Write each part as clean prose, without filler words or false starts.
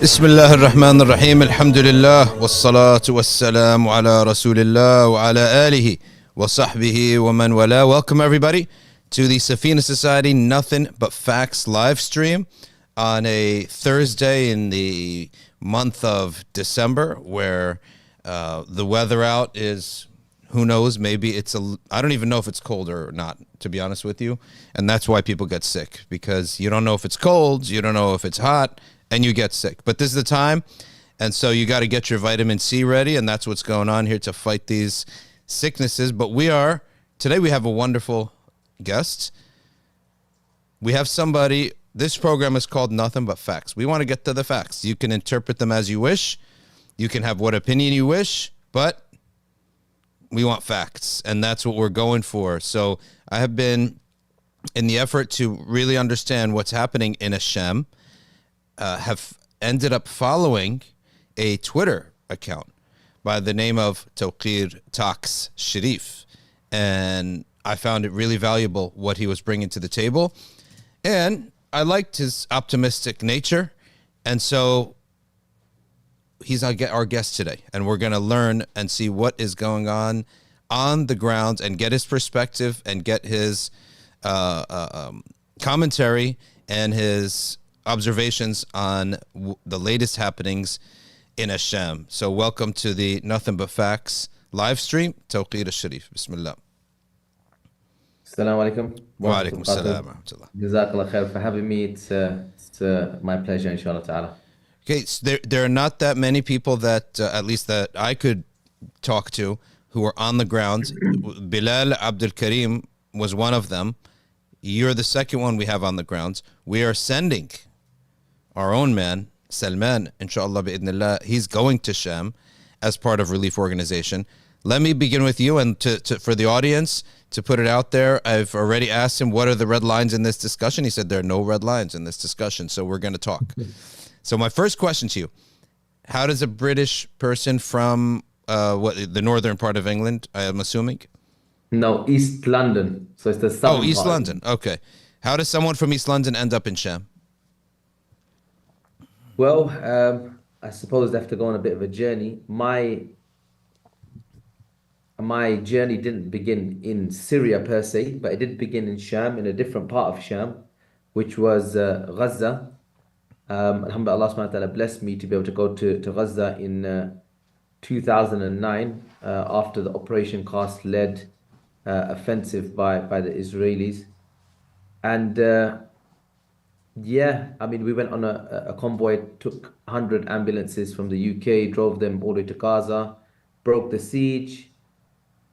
بسم الله الرحمن الرحيم الحمد لله والصلاة والسلام على رسول الله وعلى آله وصحبه ومن والاه. Welcome everybody to the Safina Society Nothing But Facts live stream on a Thursday in the month of December, where the weather out is, who knows, maybe I don't even know if it's cold or not, to be honest with you. And that's why people get sick, because you don't know if it's cold, you don't know if it's hot, and you get sick. But this is the time, and so you got to get your vitamin C ready, and that's what's going on here to fight these sicknesses. But today we have a wonderful guest. We have somebody, this program is called Nothing But Facts. We want to get to the facts. You can interpret them as you wish. You can have what opinion you wish, but we want facts, and that's what we're going for. So I have been, in the effort to really understand what's happening in Hashem, have ended up following a Twitter account by the name of Tauqir Sharif, and I found it really valuable what he was bringing to the table, and I liked his optimistic nature, and so he's our guest today, and we're going to learn and see what is going on the ground and get his perspective and get his commentary and his observations on the latest happenings in Hashem. So welcome to the Nothing But Facts live stream, Tauqir Sharif. Bismillah. Assalamu alaikum. Wa alaikum assalam wa rahmatullah. Jazakallah khair for having me. It's my pleasure, inshallah ta'ala. Okay, so there are not that many people that, at least that I could talk to, who are on the ground. Bilal Abdul Karim was one of them. You're the second one we have on the ground. We are sending our own man, Salman, inshallah bi'idhnillah. He's going to Sham as part of relief organization. Let me begin with you, and for the audience, to put it out there, I've already asked him, what are the red lines in this discussion? He said there are no red lines in this discussion, so we're going to talk. So my first question to you, how does a British person from the northern part of England, I am assuming? No, East London. So it's the southern East part. London. Okay. How does someone from East London end up in Sham? Well, I suppose they have to go on a bit of a journey. My journey didn't begin in Syria per se, but it did begin in Sham, in a different part of Sham, which was Gaza. Alhamdulillah, Allah subhanahu wa ta'ala blessed me to be able to go to Gaza in 2009 after the Operation Cast-led offensive by the Israelis. And yeah, I mean, we went on a convoy, took 100 ambulances from the UK, drove them all the way to Gaza, broke the siege.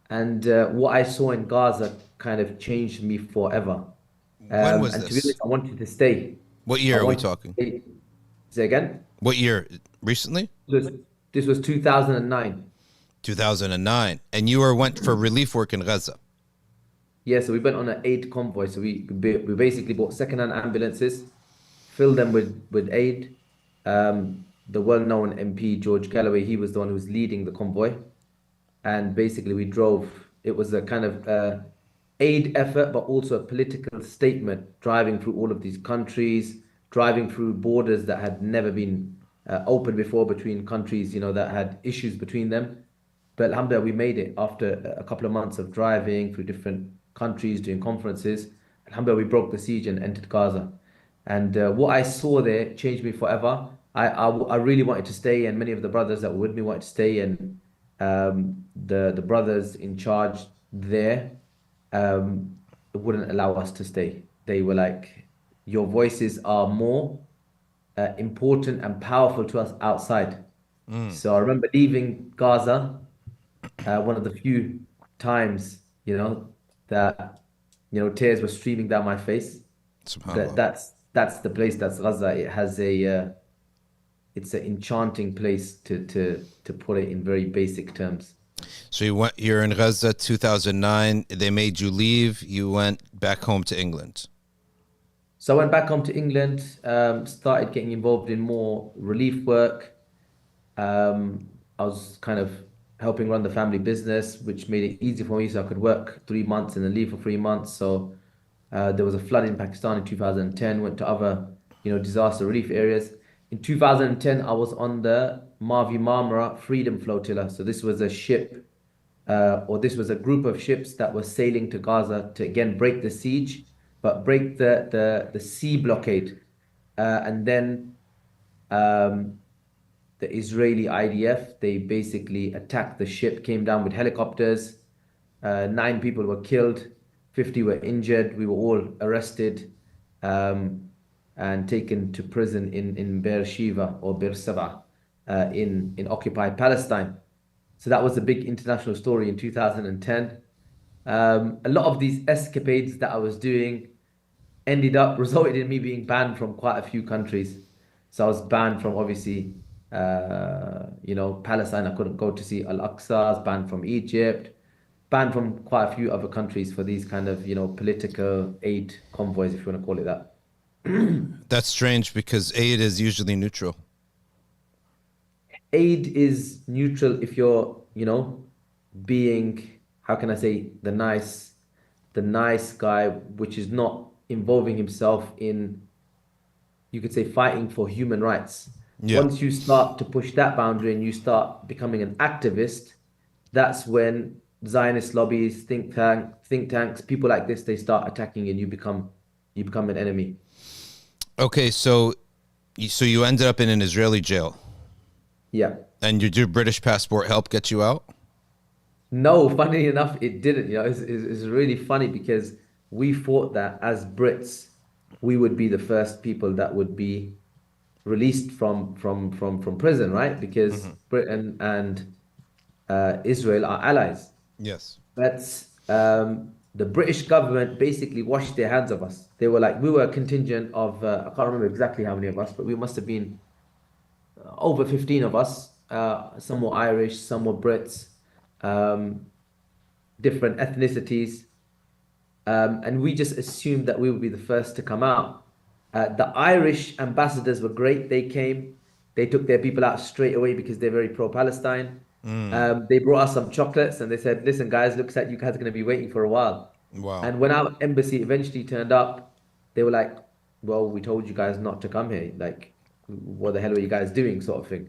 And what I saw in Gaza kind of changed me forever. When was and this? To be honest, I wanted to stay. What year are we talking? Say again? What year? Recently? This was 2009. 2009. And you went for relief work in Gaza? Yeah, so we went on an aid convoy. So we basically bought second-hand ambulances, filled them with aid. The well-known MP, George Galloway, he was the one who was leading the convoy. And basically we drove, it was a kind of aid effort, but also a political statement, driving through all of these countries, driving through borders that had never been opened before between countries, that had issues between them. But alhamdulillah, we made it after a couple of months of driving through different countries, doing conferences. Alhamdulillah, we broke the siege and entered Gaza. And what I saw there changed me forever. I really wanted to stay, and many of the brothers that were with me wanted to stay, and the brothers in charge there wouldn't allow us to stay. They were like, your voices are more important and powerful to us outside. So I remember leaving Gaza, one of the few times, that, tears were streaming down my face. That's the place, that's Gaza. It has it's an enchanting place to put it in very basic terms. So you're in Gaza 2009. They made you leave. You went back home to England. So I went back home to England, started getting involved in more relief work. I was kind of helping run the family business, which made it easy for me, so I could work 3 months and then leave for 3 months. So there was a flood in Pakistan in 2010, went to other, disaster relief areas. In 2010, I was on the Mavi Marmara Freedom Flotilla. So this was a ship, or this was a group of ships that was sailing to Gaza to again break the siege, but break the sea blockade. And then the Israeli IDF, they basically attacked the ship, came down with helicopters. 9 people were killed, 50 were injured. We were all arrested. And taken to prison in Beersheba or Beersheba in occupied Palestine. So that was a big international story in 2010. A lot of these escapades that I was doing resulted in me being banned from quite a few countries. So I was banned from obviously, Palestine. I couldn't go to see Al-Aqsa. I was banned from Egypt, banned from quite a few other countries for these kind of, political aid convoys, if you want to call it that. That's strange because aid is usually neutral. Aid is neutral if you're, being, how can I say, the nice guy, which is not involving himself in, you could say, fighting for human rights. Yeah. Once you start to push that boundary and you start becoming an activist, that's when Zionist lobbies, think tanks, people like this, they start attacking and you become an enemy. Okay, so you ended up in an Israeli jail. Yeah. And your British passport helped get you out? No, funny enough, it didn't. It's really funny because we thought that as Brits, we would be the first people that would be released from prison, right? Because Britain and Israel are allies. Yes. But the British government basically washed their hands of us. They were like, we were a contingent of, I can't remember exactly how many of us, but we must have been over 15 of us. Some were Irish, some were Brits, different ethnicities. And we just assumed that we would be the first to come out. The Irish ambassadors were great. They came, they took their people out straight away because they're very pro-Palestine. They brought us some chocolates and they said, listen, guys, looks like you guys are going to be waiting for a while. Wow. And when our embassy eventually turned up, they were like, well, we told you guys not to come here. Like, what the hell are you guys doing, sort of thing.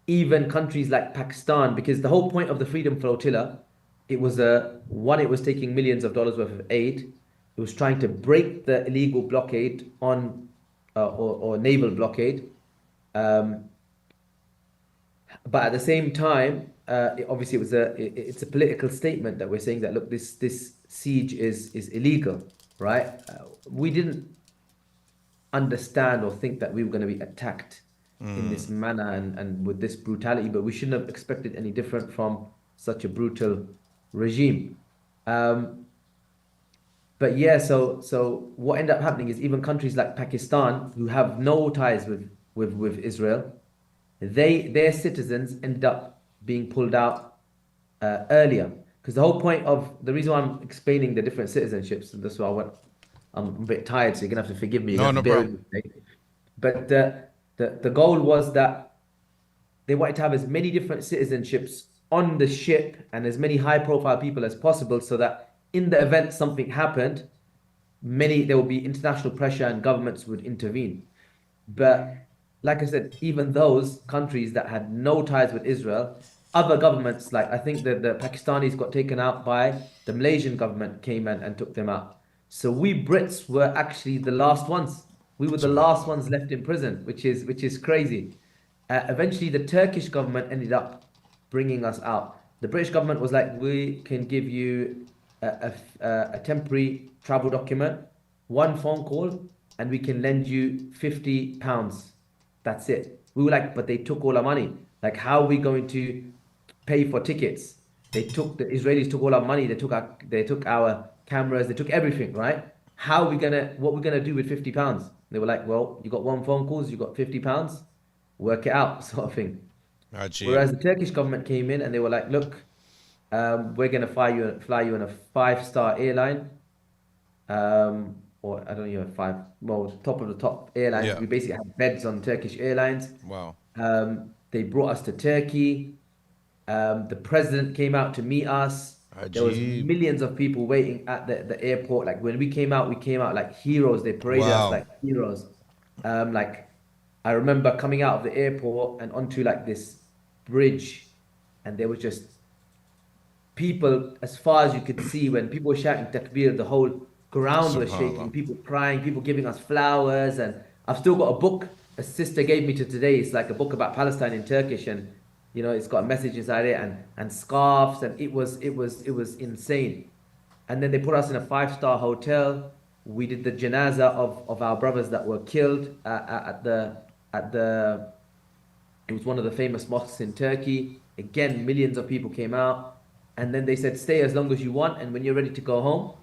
Even countries like Pakistan, because the whole point of the Freedom Flotilla, it was taking millions of dollars worth of aid. It was trying to break the illegal blockade on, or naval blockade. But at the same time, obviously it's a political statement that we're saying that, look, this siege is illegal, right? We didn't understand or think that we were going to be attacked in this manner and with this brutality, but we shouldn't have expected any different from such a brutal regime. But yeah, so what ended up happening is even countries like Pakistan, who have no ties with Israel, their citizens ended up being pulled out earlier. Because the whole point of the reason why I'm explaining the different citizenships, and that's why I'm a bit tired, so you're gonna have to forgive me. No problem. But the goal was that they wanted to have as many different citizenships on the ship and as many high-profile people as possible, so that in the event something happened, there would be international pressure and governments would intervene. But like I said, even those countries that had no ties with Israel, other governments, like I think that the Pakistanis got taken out by the Malaysian government, came and took them out. So we Brits were actually the last ones. We were the last ones left in prison, which is crazy. Eventually, the Turkish government ended up bringing us out. The British government was like, we can give you a temporary travel document, one phone call, and we can lend you £50. That's it. We were like, but they took all our money. Like, how are we going to pay for tickets? The Israelis took all our money. They took our cameras. They took everything, right? What we're gonna do with £50? They were like, well, you got one phone calls, you got £50, work it out, sort of thing. Whereas the Turkish government came in and they were like, look, we're gonna fly you on a 5-star airline, or I don't know, top of the top airlines. Yeah. We basically have beds on Turkish Airlines. Wow. They brought us to Turkey. The president came out to meet us. There was millions of people waiting at the airport. Like when we came out like heroes. They paraded us like heroes. Like I remember coming out of the airport and onto like this bridge, and there was just people as far as you could see. When people were shouting takbir, the whole ground was shaking, Subhanallah. people crying, people giving us flowers. And I've still got a book a sister gave me to today. It's like a book about Palestine in Turkish, and it's got a message inside it, and scarves, and it was insane. And then they put us in a five-star hotel. We did the janaza of our brothers that were killed at the it was one of the famous mosques in Turkey. Again, millions of people came out, and then they said, "Stay as long as you want, and when you're ready to go home,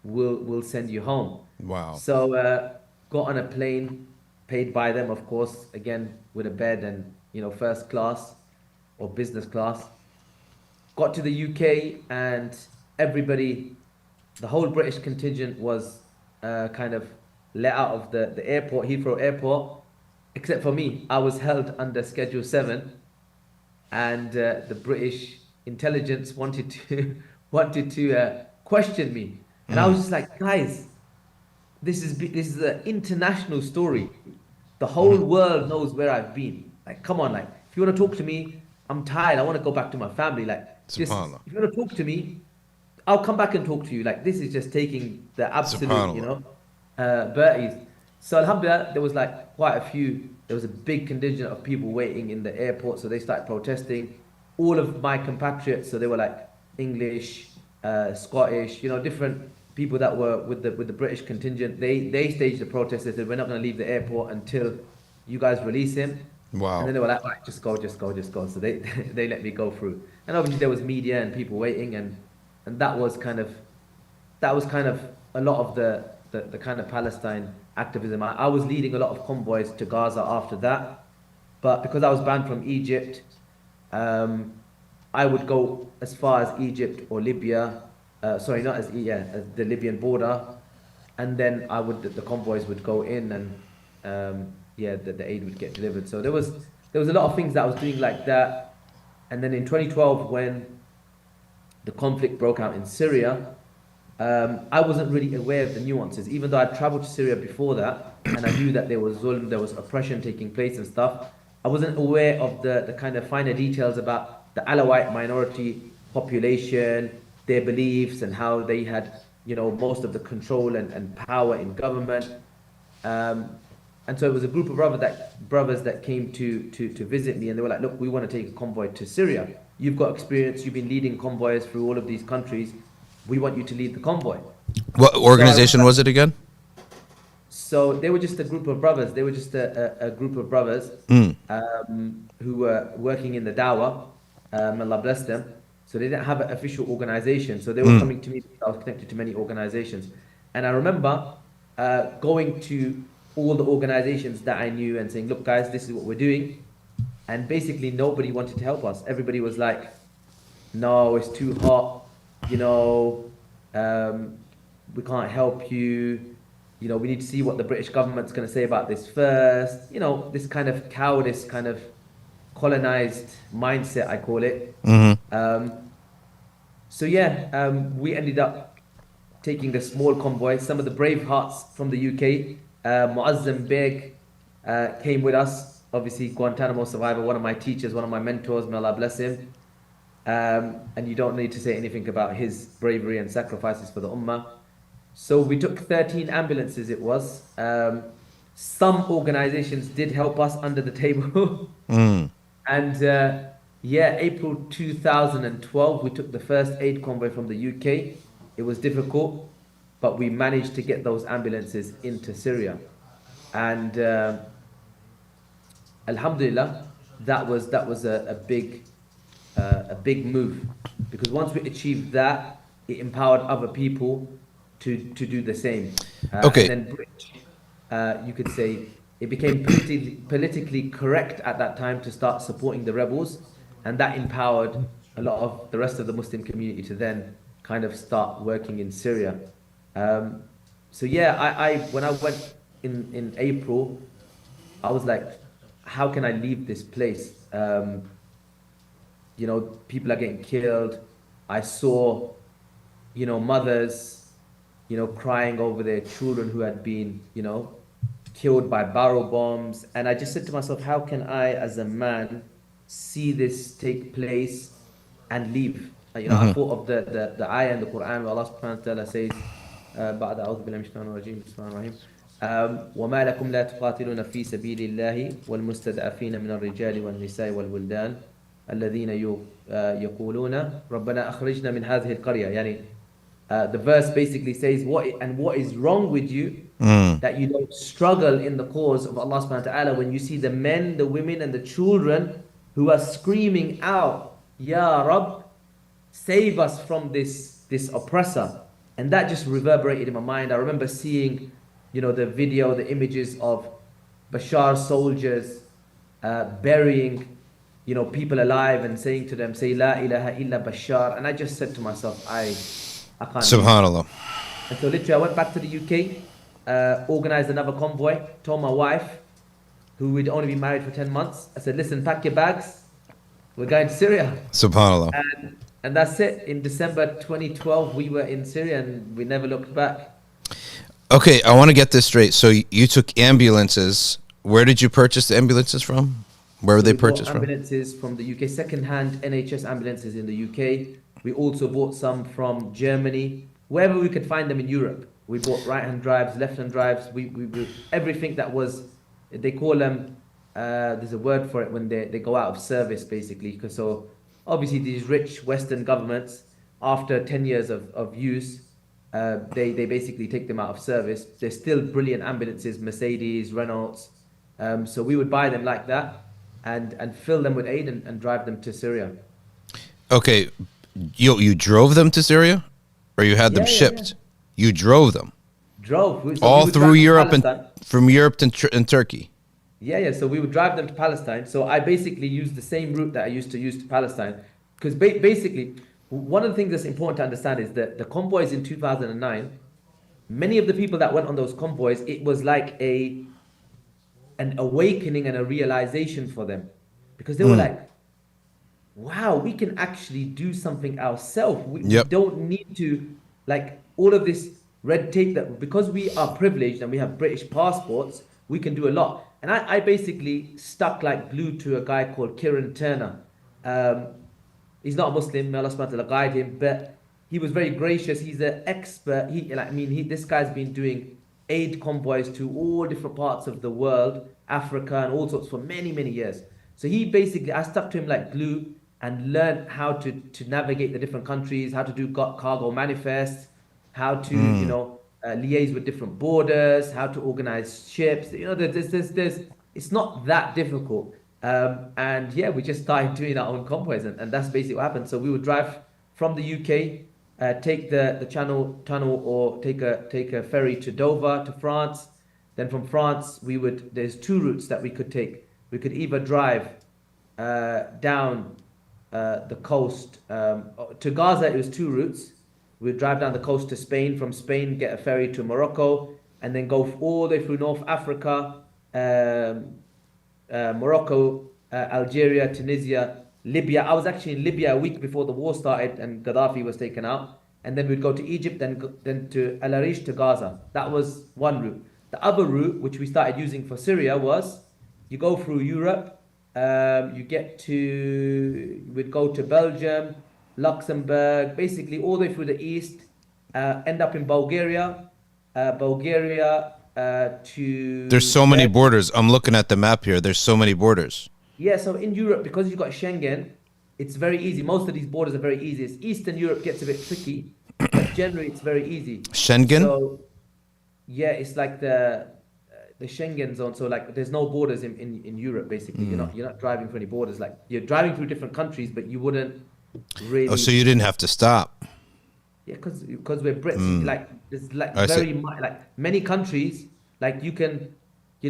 we'll send you home." Wow. So got on a plane, paid by them, of course, again with a bed and first class or business class. Got to the UK, and everybody, the whole British contingent was kind of let out of the airport, Heathrow Airport, except for me. I was held under Schedule 7, and the British intelligence wanted to wanted to question me, and I was just like, guys, this is an international story. The whole world knows where I've been. Like, come on, like, if you want to talk to me, I'm tired. I want to go back to my family. Like, just Subhanallah. if you want to talk to me, I'll come back and talk to you. Like, this is just taking the absolute, Subhanallah. Berties. So Alhamdulillah, there was like quite a few. There was a big contingent of people waiting in the airport, so they started protesting. All of my compatriots, so they were like English, Scottish, different people that were with the British contingent. They staged the protest. They said, "We're not going to leave the airport until you guys release him." And then Wow. they were like, "Right, just go, just go, just go." So they they let me go through. And obviously there was media and people waiting, and that was kind of a lot of the kind of Palestine activism. I was leading a lot of convoys to Gaza after that, but because I was banned from Egypt, um, I would go as far as Egypt or Libya. Sorry, not as the Libyan border, and then the convoys would go in, and the aid would get delivered. So there was a lot of things that I was doing like that. And then in 2012, when the conflict broke out in Syria, I wasn't really aware of the nuances, even though I'd traveled to Syria before that, and I knew that there was zulm, there was oppression taking place and stuff. I wasn't aware of the kind of finer details about the Alawite minority population, their beliefs, and how they had, most of the control and power in government. Um, and so it was a group of brothers that came to visit me, and they were like, "Look, we want to take a convoy to Syria. You've got experience. You've been leading convoys through all of these countries. We want you to lead the convoy." What So I organization remember, was it again? so they were just a group of brothers. They were just a group of brothers Mm. who were working in the Dawah. Allah bless them. So they didn't have an official organization. So they were Mm. coming to me because I was connected to many organizations. And I remember going to all the organizations that I knew and saying, "Look, guys, this is what we're doing." And basically, nobody wanted to help us. Everybody was like, "No, it's too hot. You know, um, we can't help you. We need to see what the British government's going to say about this first." This kind of cowardice, kind of colonized mindset, I call it. Mm-hmm. So yeah, we ended up taking the small convoy. Some of the brave hearts from the UK, Muazzam Beg, came with us. Obviously, Guantanamo survivor, one of my teachers, one of my mentors, may Allah bless him. And you don't need to say anything about his bravery and sacrifices for the Ummah. So we took 13 ambulances, it was. Some organizations did help us under the table. Mm. And April 2012, we took the first aid convoy from the UK. It was difficult, but we managed to get those ambulances into Syria. And Alhamdulillah, that was a big move, because once we achieved that, it empowered other people to do the same. And Okay. then you could say it became politically correct at that time to start supporting the rebels, and that empowered a lot of the rest of the Muslim community to then kind of start working in Syria. Um, so yeah, I when I went in April, I was like, how can I leave this place? People are getting killed. I saw, mothers, crying over their children who had been, killed by barrel bombs. And I just said to myself, how can I, as a man, see this take place and leave? I thought of the ayah in the Quran where Allah subhanahu wa ta'ala says, بعد أعوذ بالله من الشيطان الرجيم بسم الله الرحمن الرحيم وما لكم لا تقاتلون في سبيل الله والمستضعفين من الرجال والنساء والولدان الذين يقولون ربنا أخرجنا من هذه القرية. يعني the verse basically says what is wrong with you that you don't struggle in the cause of Allah subhanahu wa ta'ala when you see the men, the women and the children who are screaming out, Ya Rabb, save us from this oppressor. And that just reverberated in my mind. I remember seeing, the video, the images of Bashar soldiers burying, people alive and saying to them, say La ilaha illa Bashar. And I just said to myself, I can't. Subhanallah. And so literally I went back to the UK, organized another convoy, told my wife, who would only be married for 10 months, I said, listen, pack your bags, we're going to Syria. Subhanallah. And that's it. In December 2012, we were in Syria and we never looked back. Okay, I want to get this straight. So you took ambulances. Where did you purchase the ambulances from? Where were they purchased from? Ambulances from the UK, second-hand NHS ambulances in the UK. We also bought some from Germany, wherever we could find them in Europe. We bought right-hand drives, left-hand drives. We everything that was, they call them, there's a word for it when they go out of service, basically. So obviously these rich Western governments, after 10 years of use, they basically take them out of service. They're still brilliant ambulances, Mercedes, Renaults. So we would buy them like that and fill them with aid and drive them to Syria. Okay, you drove them to Syria? Or you had them shipped? Yeah. You drove them? Drove. So all through Europe and from Europe and Turkey? Yeah. So we would drive them to Palestine. So I basically used the same route that I used to use to Palestine. Because basically, one of the things that's important to understand is that the convoys in 2009, many of the people that went on those convoys, it was like an awakening and a realization for them. Because they were like, wow, we can actually do something ourselves. We don't need to, like, all of this red tape that, because we are privileged and we have British passports, we can do a lot. And I basically stuck like glue to a guy called Kieran Turner. He's not a Muslim, may Allah subhanahu wa ta'ala guide him, but he was very gracious. He's an expert. This guy's been doing aid convoys to all different parts of the world, Africa and all sorts for many, many years. So he basically, I stuck to him like glue and learned how to navigate the different countries, how to do cargo manifests, how to, liaise with different borders, how to organize ships. It's not that difficult. We just started doing our own convoys, and that's basically what happened. So we would drive from the UK, take the Channel Tunnel, or take a ferry to Dover, to France. Then from France, there's two routes that we could take. We could either drive down the coast to Gaza. It was two routes. We'd drive down the coast to Spain. From Spain, get a ferry to Morocco, and then go all the way through North Africa, Morocco, Algeria, Tunisia, Libya. I was actually in Libya a week before the war started and Gaddafi was taken out. And then we'd go to Egypt, then to El Arish, to Gaza. That was one route. The other route, which we started using for Syria, was you go through Europe, we'd go to Belgium, Luxembourg, basically all the way through the east, end up in Bulgaria, to... There's so many borders. I'm looking at the map here. There's so many borders. Yeah, so in Europe, because you've got Schengen, it's very easy. Most of these borders are very easy. Eastern Europe gets a bit tricky, but generally it's very easy. Schengen? So, yeah, it's like the Schengen zone. So like there's no borders in Europe, basically. You're not driving through any borders. Like you're driving through different countries, but you wouldn't really... Oh, so you didn't have to stop. Yeah, because we're Brits. Like there's like many countries, like you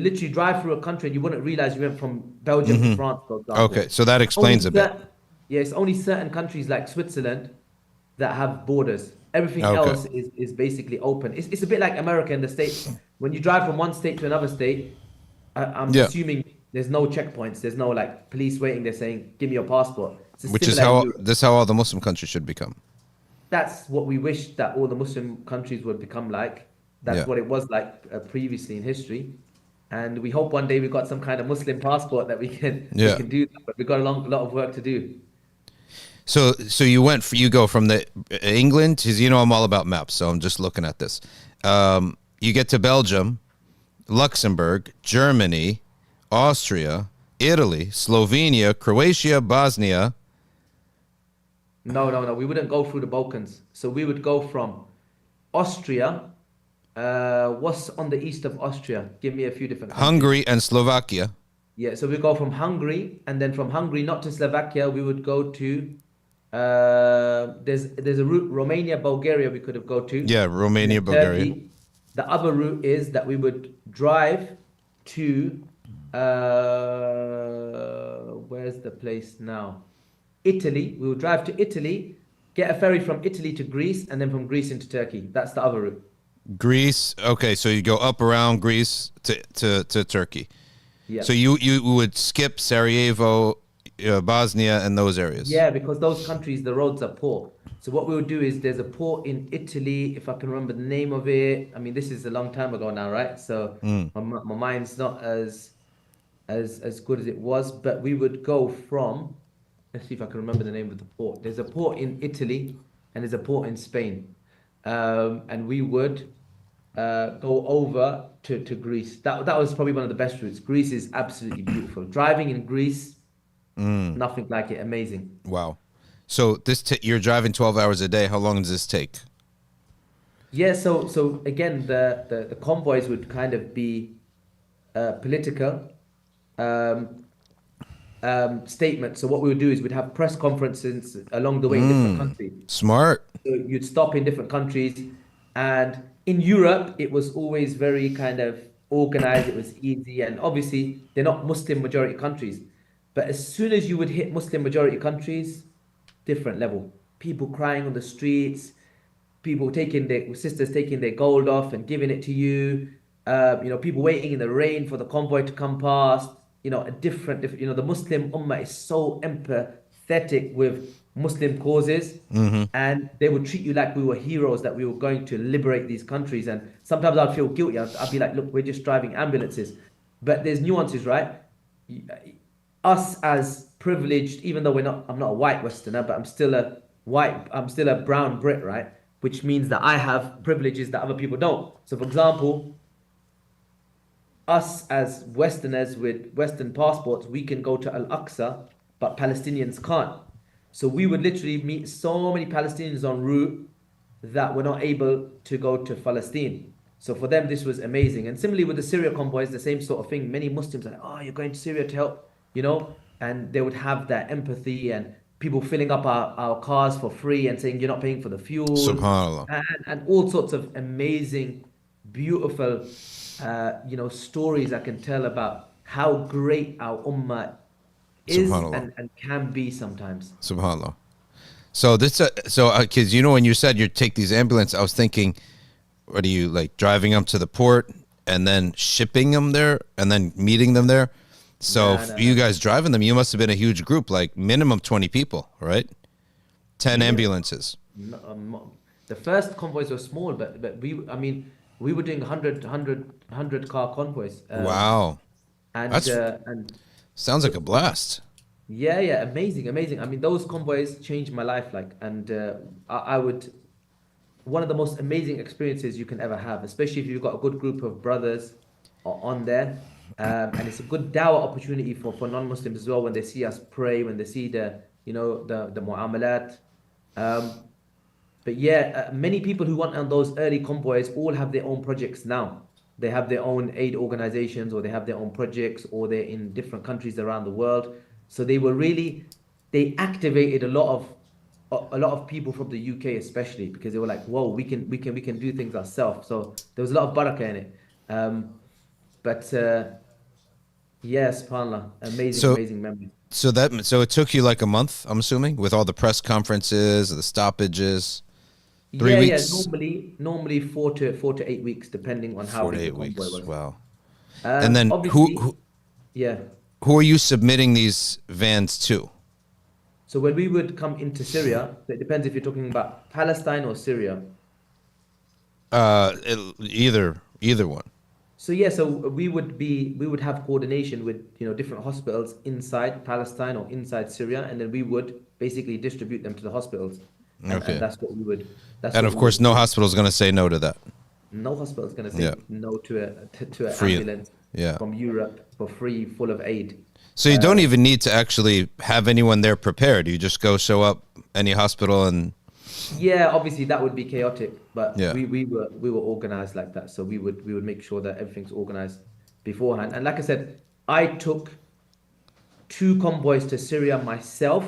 literally drive through a country and you wouldn't realize you went from Belgium to France, for example. Okay, so that explains a bit. Yeah, it's only certain countries like Switzerland that have borders. Everything else is basically open. It's a bit like America and the States. When you drive from one state to another state, I'm assuming there's no checkpoints. There's no like police waiting there saying, give me your passport. Which is how all the Muslim countries should become. That's what we wish that all the Muslim countries would become like. That's what it was like previously in history. and we hope one day we got some kind of Muslim passport that we Yeah. can do that. But we've got a lot of work to do. So you go from the England, because you know I'm all about maps, so I'm just looking at this. You get to Belgium, Luxembourg, Germany, Austria, Italy, Slovenia, Croatia, Bosnia. No. We wouldn't go through the Balkans. So we would go from Austria. What's on the east of Austria? Give me a few different countries. Hungary and Slovakia. Yeah, so we go from Hungary, and then from Hungary, not to Slovakia, we would go to there's a route Romania, Bulgaria we could have go to. Yeah, Romania, Bulgaria. Turkey. The other route is that we would drive to where's the place now? Italy. We would drive to Italy, get a ferry from Italy to Greece, and then from Greece into Turkey. That's the other route. Greece. Okay, so you go up around Greece to Turkey. Yeah. So you would skip Sarajevo, Bosnia, and those areas. Yeah, because those countries, the roads are poor. So what we would do is there's a port in Italy, if I can remember the name of it. I mean, this is a long time ago now, right? So my mind's not as good as it was. But we would go from, let's see if I can remember the name of the port. There's a port in Italy and there's a port in Spain. And we would go over to Greece. That was probably one of the best routes. Greece is absolutely beautiful. Driving in Greece, nothing like it. Amazing. Wow. So you're driving 12 hours a day. How long does this take? Yeah, so again, the convoys would kind of be political statements. So what we would do is we'd have press conferences along the way in different countries. Smart. So you'd stop in different countries, and in Europe, it was always very kind of organized. It was easy, and obviously they're not Muslim majority countries. But as soon as you would hit Muslim majority countries, different level. People crying on the streets, sisters taking their gold off and giving it to you. People waiting in the rain for the convoy to come past. A different. The Muslim Ummah is so empathetic with Muslim causes, and they would treat you like we were heroes, that we were going to liberate these countries. And sometimes I'd feel guilty. I'd be like, look, we're just driving ambulances. But there's nuances, right? Us as privileged, even though I'm not a white Westerner, but I'm still a brown Brit, right? Which means that I have privileges that other people don't. So for example, us as Westerners with Western passports, we can go to Al-Aqsa, but Palestinians can't. So we would literally meet so many Palestinians en route that were not able to go to Palestine. So for them, this was amazing. And similarly with the Syria convoys, the same sort of thing. Many Muslims are like, oh, you're going to Syria to help, and they would have that empathy, and people filling up our cars for free and saying you're not paying for the fuel. Subhanallah. And all sorts of amazing, beautiful, stories I can tell about how great our ummah is and can be sometimes. Subhanallah. So because when you said you take these ambulances, I was thinking, what are you like driving them to the port and then shipping them there and then meeting them there? So you guys driving them, you must have been a huge group, like minimum 20 people, right? 10 ambulances. The first convoys were small, but we were doing 100 car convoys. Wow. And sounds like a blast. Yeah, amazing. I mean, those convoys changed my life, I would, one of the most amazing experiences you can ever have, especially if you've got a good group of brothers on there. And it's a good dawah opportunity for non-Muslims as well, when they see us pray, when they see the mu'amalat. But yeah, many people who went on those early convoys all have their own projects now. They have their own aid organizations, or they have their own projects, or they're in different countries around the world. So they activated a lot of people from the UK, especially because they were like, whoa, we can do things ourselves. So there was a lot of barakah in it. Yes, subhanAllah, amazing memory. So it took you like a month, I'm assuming, with all the press conferences, the stoppages. 3 weeks. Yeah, normally 4 to 8 weeks, depending on how 4 to big 8 the convoy weeks. was. Wow. And then Yeah. Who are you submitting these vans to? So when we would come into Syria, it depends if you're talking about Palestine or Syria. Either one. So yeah, so we would have coordination with, you know, different hospitals inside Palestine or inside Syria, and then we would basically distribute them to the hospitals, and Okay. that's what we would And of course, no hospital is going to say no to that. no hospital is going to Yeah. say no to to an Free. ambulance Yeah. from Europe for free, full of aid. So you don't even need to actually have anyone there prepared. You just go show up any hospital and Yeah, obviously that would be chaotic, but Yeah. we were organized like that. So we would make sure that everything's organized beforehand. And like I said, I took 2 convoys to Syria myself.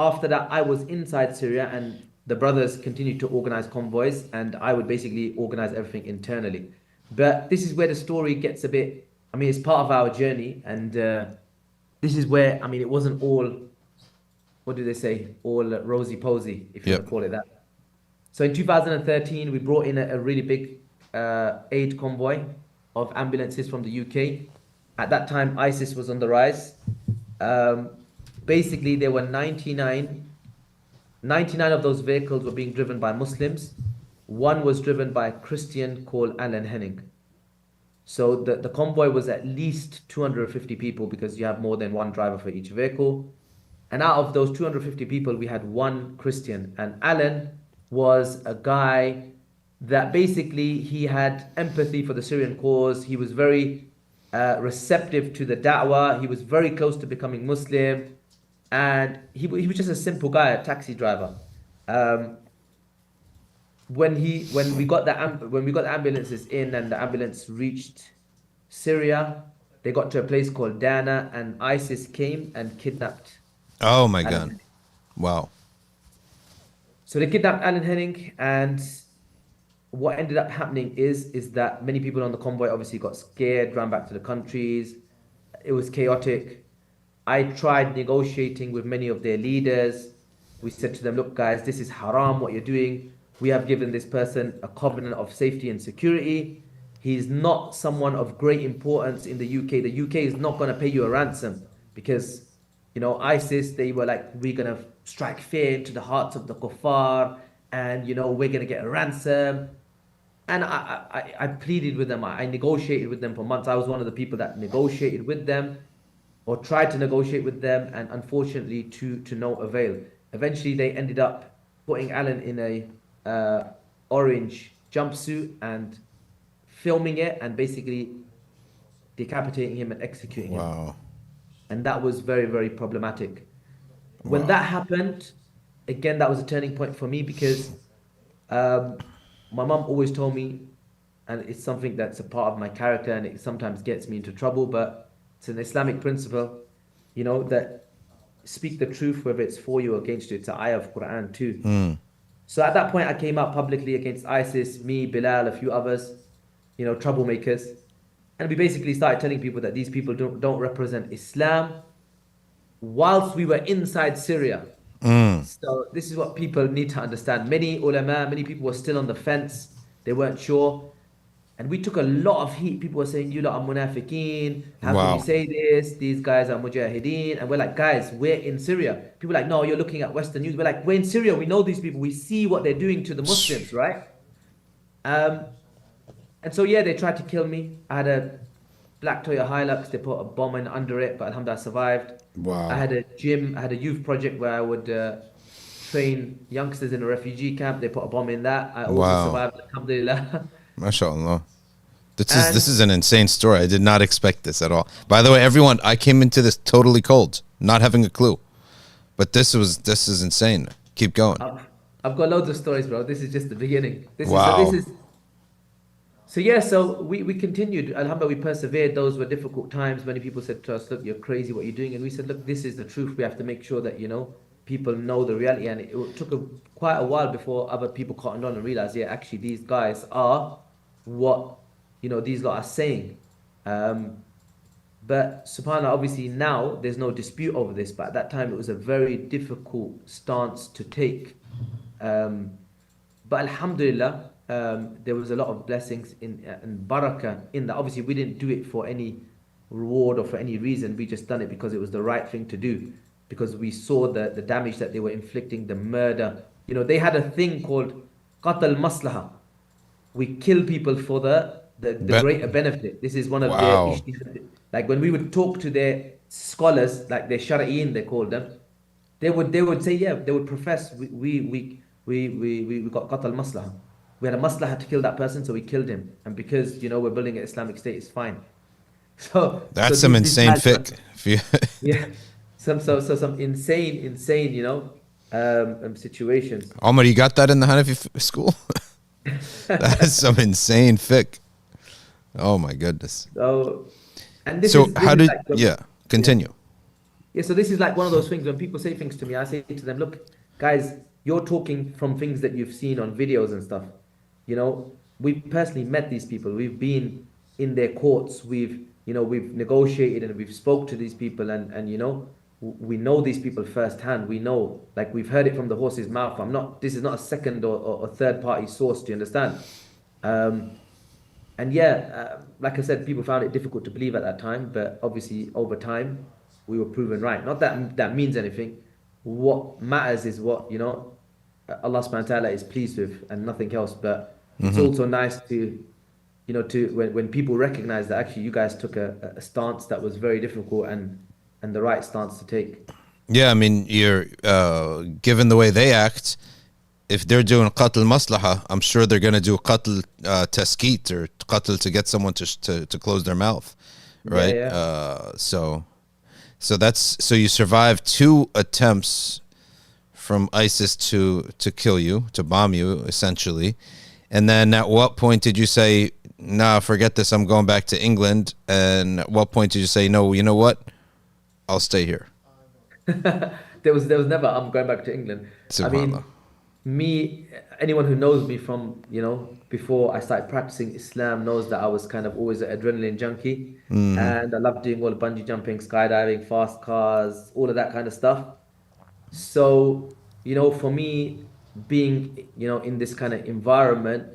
After that, I was inside Syria, and the brothers continued to organize convoys, and I would basically organize everything internally. But this is where the story gets a bit. I mean, it's part of our journey, and this is where, I mean, it wasn't all, what do they say, all rosy posy, if you Yep. want to call it that. So in 2013, we brought in a really big aid convoy of ambulances from the UK. At that time, ISIS was on the rise. Basically, there were 99 of those vehicles were being driven by Muslims. One was driven by a Christian called Alan Henning. So the convoy was at least 250 people, because you have more than one driver for each vehicle. And out of those 250 people, we had one Christian. And Alan was a guy that basically he had empathy for the Syrian cause. He was very receptive to the Dawah. He was very close to becoming Muslim. And he was just a simple guy, a taxi driver. When we got the ambulances in, and the ambulance reached Syria, they got to a place called Dana, and ISIS came and kidnapped Oh my Alan God. Henning. Wow. So they kidnapped Alan Henning, and what ended up happening is that many people on the convoy obviously got scared, ran back to the countries. It was chaotic. I tried negotiating with many of their leaders. We said to them, look, guys, this is haram, what you're doing. We have given this person a covenant of safety and security. He's not someone of great importance in the UK. The UK is not going to pay you a ransom, because, you know, ISIS, they were like, we're going to strike fear into the hearts of the kuffar, and, you know, we're going to get a ransom. And I pleaded with them. I negotiated with them for months. I was one of the people that negotiated with them, or tried to negotiate with them, and unfortunately to no avail. Eventually, they ended up putting Alan in a orange jumpsuit and filming it, and basically decapitating him and executing him. Wow. And that was very, very problematic. When Wow. that happened, again, that was a turning point for me, because my mum always told me, and it's something that's a part of my character, and it sometimes gets me into trouble, but it's an Islamic principle, you know, that speak the truth, whether it's for you or against you. It's an ayah of Quran too. So at that point, I came out publicly against ISIS, me, Bilal, a few others, you know, troublemakers. And we basically started telling people that these people don't represent Islam, whilst we were inside Syria. So this is what people need to understand. Many ulama, many people were still on the fence. They weren't sure. And we took a lot of heat. People were saying, you lot are munafiqeen. How can you Wow. say this? These guys are mujahideen. And we're like, guys, we're in Syria. People are like, no, you're looking at Western news. We're like, we're in Syria. We know these people. We see what they're doing to the Muslims, right? And so, yeah, they tried to kill me. I had a black Toyota Hilux. They put a bomb in under it, but alhamdulillah, I survived. Wow. I had a gym. I had a youth project where I would train youngsters in a refugee camp. They put a bomb in that. I also Wow. survived, alhamdulillah. MashaAllah. This And is an insane story. I did not expect this at all. By the way, everyone, I came into this totally cold, not having a clue. But this is insane. Keep going. I've got loads of stories, bro. This is just the beginning. Wow. So yeah, so we continued. Alhamdulillah, we persevered. Those were difficult times. Many people said to us, look, you're crazy what you're doing. And we said, look, this is the truth. We have to make sure that, you know, people know the reality. And it took quite a while before other people cottoned on and realized, yeah, actually, these guys are what, you know, these lot are saying. But subhanAllah, obviously now there's no dispute over this. But at that time, it was a very difficult stance to take. But alhamdulillah, there was a lot of blessings and barakah in that. Obviously, we didn't do it for any reward or for any reason. We just done it because it was the right thing to do. Because we saw the damage that they were inflicting, the murder. You know, they had a thing called qatl maslaha. We kill people for the the Bet. greater benefit. This is one of their Wow. ijtihad. Like when we would talk to their scholars, like their shari'in, they called them, they would say, yeah, they would profess we got qatl maslaha. We had a maslaha to kill that person, so we killed him. And because we're building an Islamic state, it's fine. So That's some these insane guys were, fiqh. If you yeah, some insane, situations. Omar, you got that in the Hanafi school? That is some insane fiqh. Oh my goodness. So, and this So is how did like yeah, yeah. continue. Yeah, so this is like one of those things when people say things to me, I say to them, look, guys, you're talking from things that you've seen on videos and stuff. We've personally met these people. We've been in their courts. We've negotiated and we've spoke to these people and we know these people firsthand. We know, like we've heard it from the horse's mouth. This is not a second or third party source, do you understand? And yeah, like I said, people found it difficult to believe at that time, but obviously over time, we were proven right. Not that that means anything. What matters is what, Allah subhanahu wa ta'ala is pleased with and nothing else. But it's also nice to, when people recognize that actually you guys took a stance that was very difficult and the right stance to take. Yeah, I mean, you're given the way they act, if they're doing qatl maslaha, I'm sure they're going to do qatl taskit or qatl to get someone to close their mouth, right? Yeah. So you survived 2 attempts from ISIS to kill you, to bomb you, essentially. And then at what point did you say, nah, forget this, I'm going back to England? And at what point did you say, no, you know what? I'll stay here. There was never I'm going back to England. I Subhanallah. mean, anyone who knows me from, before I started practicing Islam knows that I was kind of always an adrenaline junkie. And I loved doing all the bungee jumping, skydiving, fast cars, all of that kind of stuff. So, for me, being, in this kind of environment,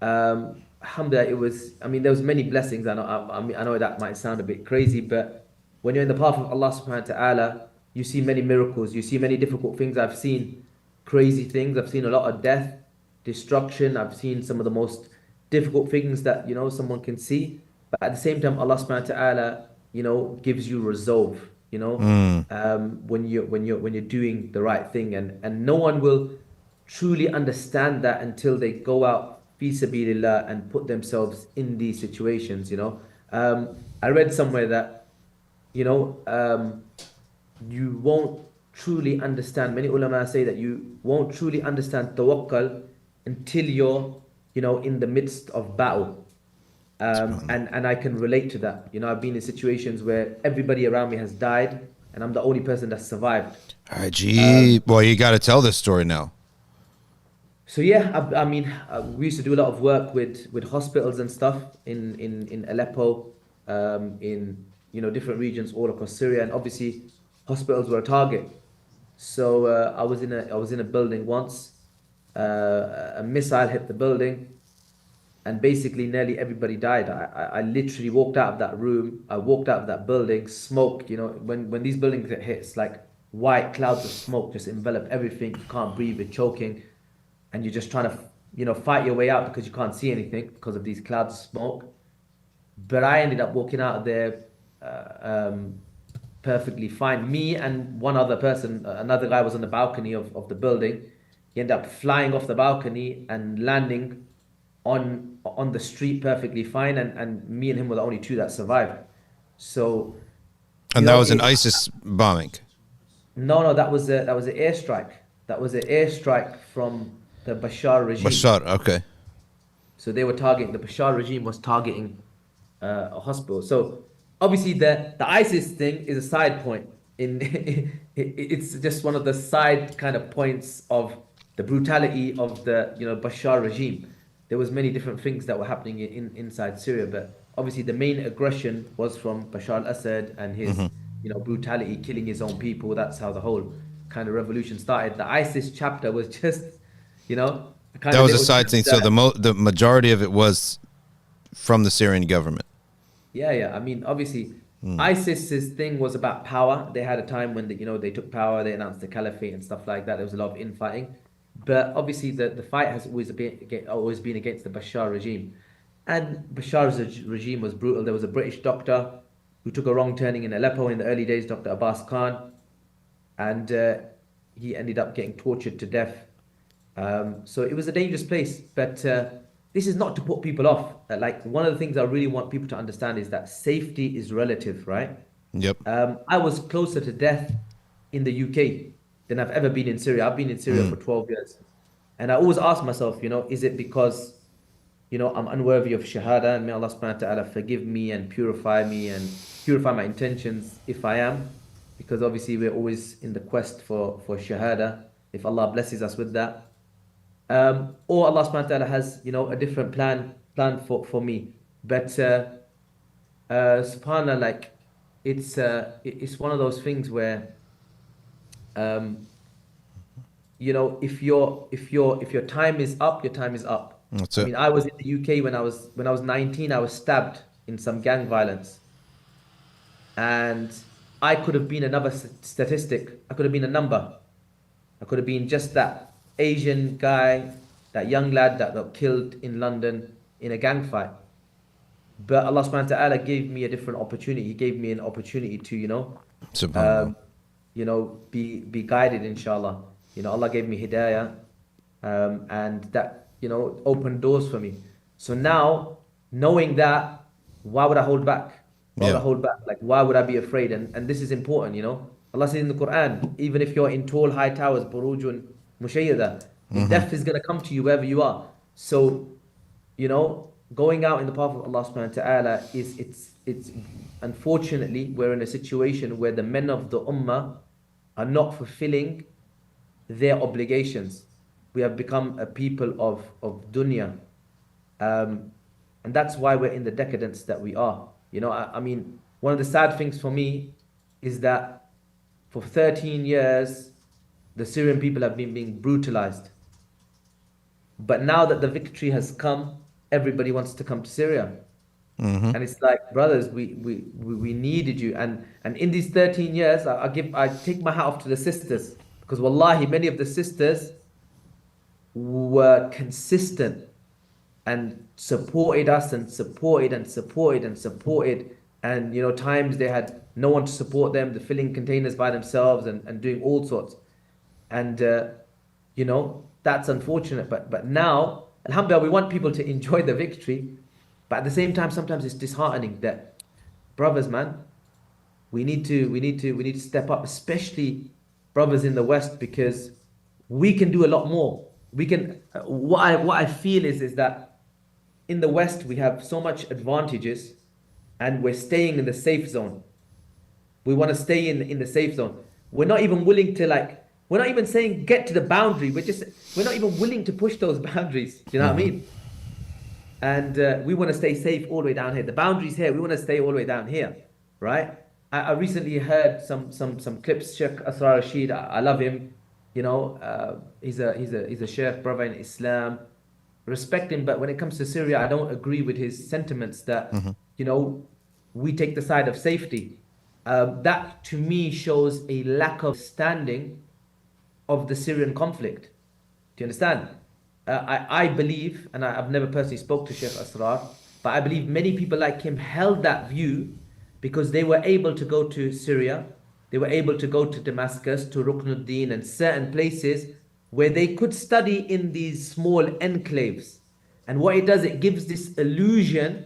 alhamdulillah, there was many blessings. I know that might sound a bit crazy, but when you're in the path of Allah subhanahu wa ta'ala, you see many miracles, you see many difficult things. I've seen crazy things. I've seen a lot of death, destruction. I've seen some of the most difficult things that, someone can see. But at the same time, Allah subhanahu wa ta'ala, gives you resolve, when you're doing the right thing. And no one will truly understand that until they go out fi sabilillah and put themselves in these situations, I read somewhere that, you won't truly understand. Many ulama say that you won't truly understand tawakkul until you're, in the midst of battle. And I can relate to that. I've been in situations where everybody around me has died, and I'm the only person that's survived. Ajib. Well, you got to tell this story now. So yeah, we used to do a lot of work with hospitals and stuff in Aleppo, in different regions all across Syria, and obviously hospitals were a target. So I was in a building once. A missile hit the building, and basically nearly everybody died. I literally walked out of that room. I walked out of that building. Smoke. When these buildings get hit, it's like white clouds of smoke just envelop everything. You can't breathe. You're choking, and you're just trying to fight your way out because you can't see anything because of these clouds of smoke. But I ended up walking out of there perfectly fine. Me and one other person, another guy was on the balcony of the building. He ended up flying off the balcony and landing on the street perfectly fine. And me and him were the only 2 that survived. So, And that was an ISIS bombing. No, that was an airstrike. That was an airstrike from the Bashar regime. Bashar, okay. So the Bashar regime was targeting a hospital. So obviously the ISIS thing is a side point. It's just one of the side kind of points of the brutality of the Bashar regime. There was many different things that were happening inside Syria, but obviously the main aggression was from Bashar al-Assad and his brutality, killing his own people. That's how the whole kind of revolution started. The ISIS chapter was just that was a side thing. So the majority of it was from the Syrian government. Yeah. Obviously, ISIS's thing was about power. They had a time when they took power. They announced the caliphate and stuff like that. There was a lot of infighting, but obviously the fight has always been against the Bashar regime. And Basshars' regime was brutal. There was a British doctor who took a wrong turning in Aleppo in the early days, Dr. Abbas Khan, and he ended up getting tortured to death. So it was a dangerous place, but this is not to put people off. Like, one of the things I really want people to understand is that safety is relative, right? Yep. I was closer to death in the UK than I've ever been in Syria. I've been in Syria for 12 years. And I always ask myself, is it because, I'm unworthy of Shahada, and may Allah subhanahu wa ta'ala forgive me and purify my intentions if I am? Because obviously we're always in the quest for Shahada, if Allah blesses us with that. Or Allah subhanahu wa ta'ala has, a different plan for me. But subhanAllah, like, it's one of those things where if your time is up, your time is up. That's I it. mean, I was in the UK when I was 19. I was stabbed in some gang violence, and I could have been another statistic. I could have been a number. I could have been just that Asian guy, that young lad that got killed in London in a gang fight. But Allah subhanahu wa ta'ala gave me a different opportunity. He gave me an opportunity to, Subhanallah. be guided, inshallah. Allah gave me hidayah, and that, opened doors for me. So now, knowing that, why would I hold back? Why would I hold back? Like, why would I be afraid? And this is important, Allah says in the Quran, even if you're in tall, high towers, burujun mushayyada, death is going to come to you wherever you are. So, going out in the path of Allah subhanahu wa ta'ala it's unfortunately, we're in a situation where the men of the ummah are not fulfilling their obligations. We have become a people of dunya. And that's why we're in the decadence that we are. I mean, one of the sad things for me is that for 13 years, the Syrian people have been being brutalized. But now that the victory has come, everybody wants to come to Syria. And it's like, brothers, we needed you. And in these 13 years, I take my hat off to the sisters, because wallahi, many of the sisters were consistent and supported us and supported. And times they had no one to support them, they're filling containers by themselves and doing all sorts. And that's unfortunate. But now, alhamdulillah, we want people to enjoy the victory. But at the same time, sometimes it's disheartening that, brothers, man, we need to step up, especially brothers in the West, because we can do a lot more. We can. What I feel is that in the West we have so much advantages, and we're staying in the safe zone. We want to stay in the safe zone. We're not even willing to, we're not even saying get to the boundary. We're not even willing to push those boundaries. Do you know what I mean? And we want to stay safe all the way down here. The boundary's here. We want to stay all the way down here, right? I recently heard some clips. Shaykh Asrar Rashid, I love him. He's a Shaykh, brother in Islam. Respect him, but when it comes to Syria, I don't agree with his sentiments that we take the side of safety. That to me shows a lack of standing of the Syrian conflict. Do you understand? I believe, and I've never personally spoke to Shaykh Asrar, but I believe many people like him held that view because they were able to go to Syria, they were able to go to Damascus, to Ruknuddin, and certain places where they could study in these small enclaves. And what it does, it gives this illusion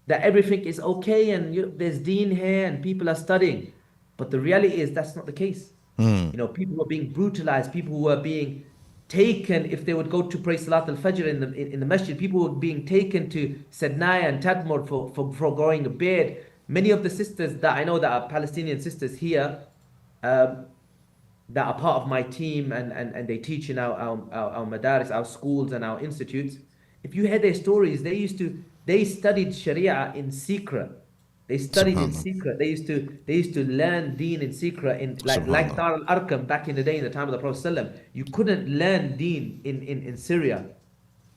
that everything is okay and there's deen here and people are studying. But the reality is that's not the case. People were being brutalized, people were being taken. If they would go to pray Salat al-Fajr in the masjid, people were being taken to Sednaya and Tadmur for growing a beard. Many of the sisters that I know that are Palestinian sisters here, that are part of my team and they teach in our madaris, our schools and our institutes. If you hear their stories, they studied Sharia in secret. They studied in secret. They used to learn deen in secret in like Dar al-Arqam back in the day in the time of the Prophet ﷺ. You couldn't learn deen in Syria.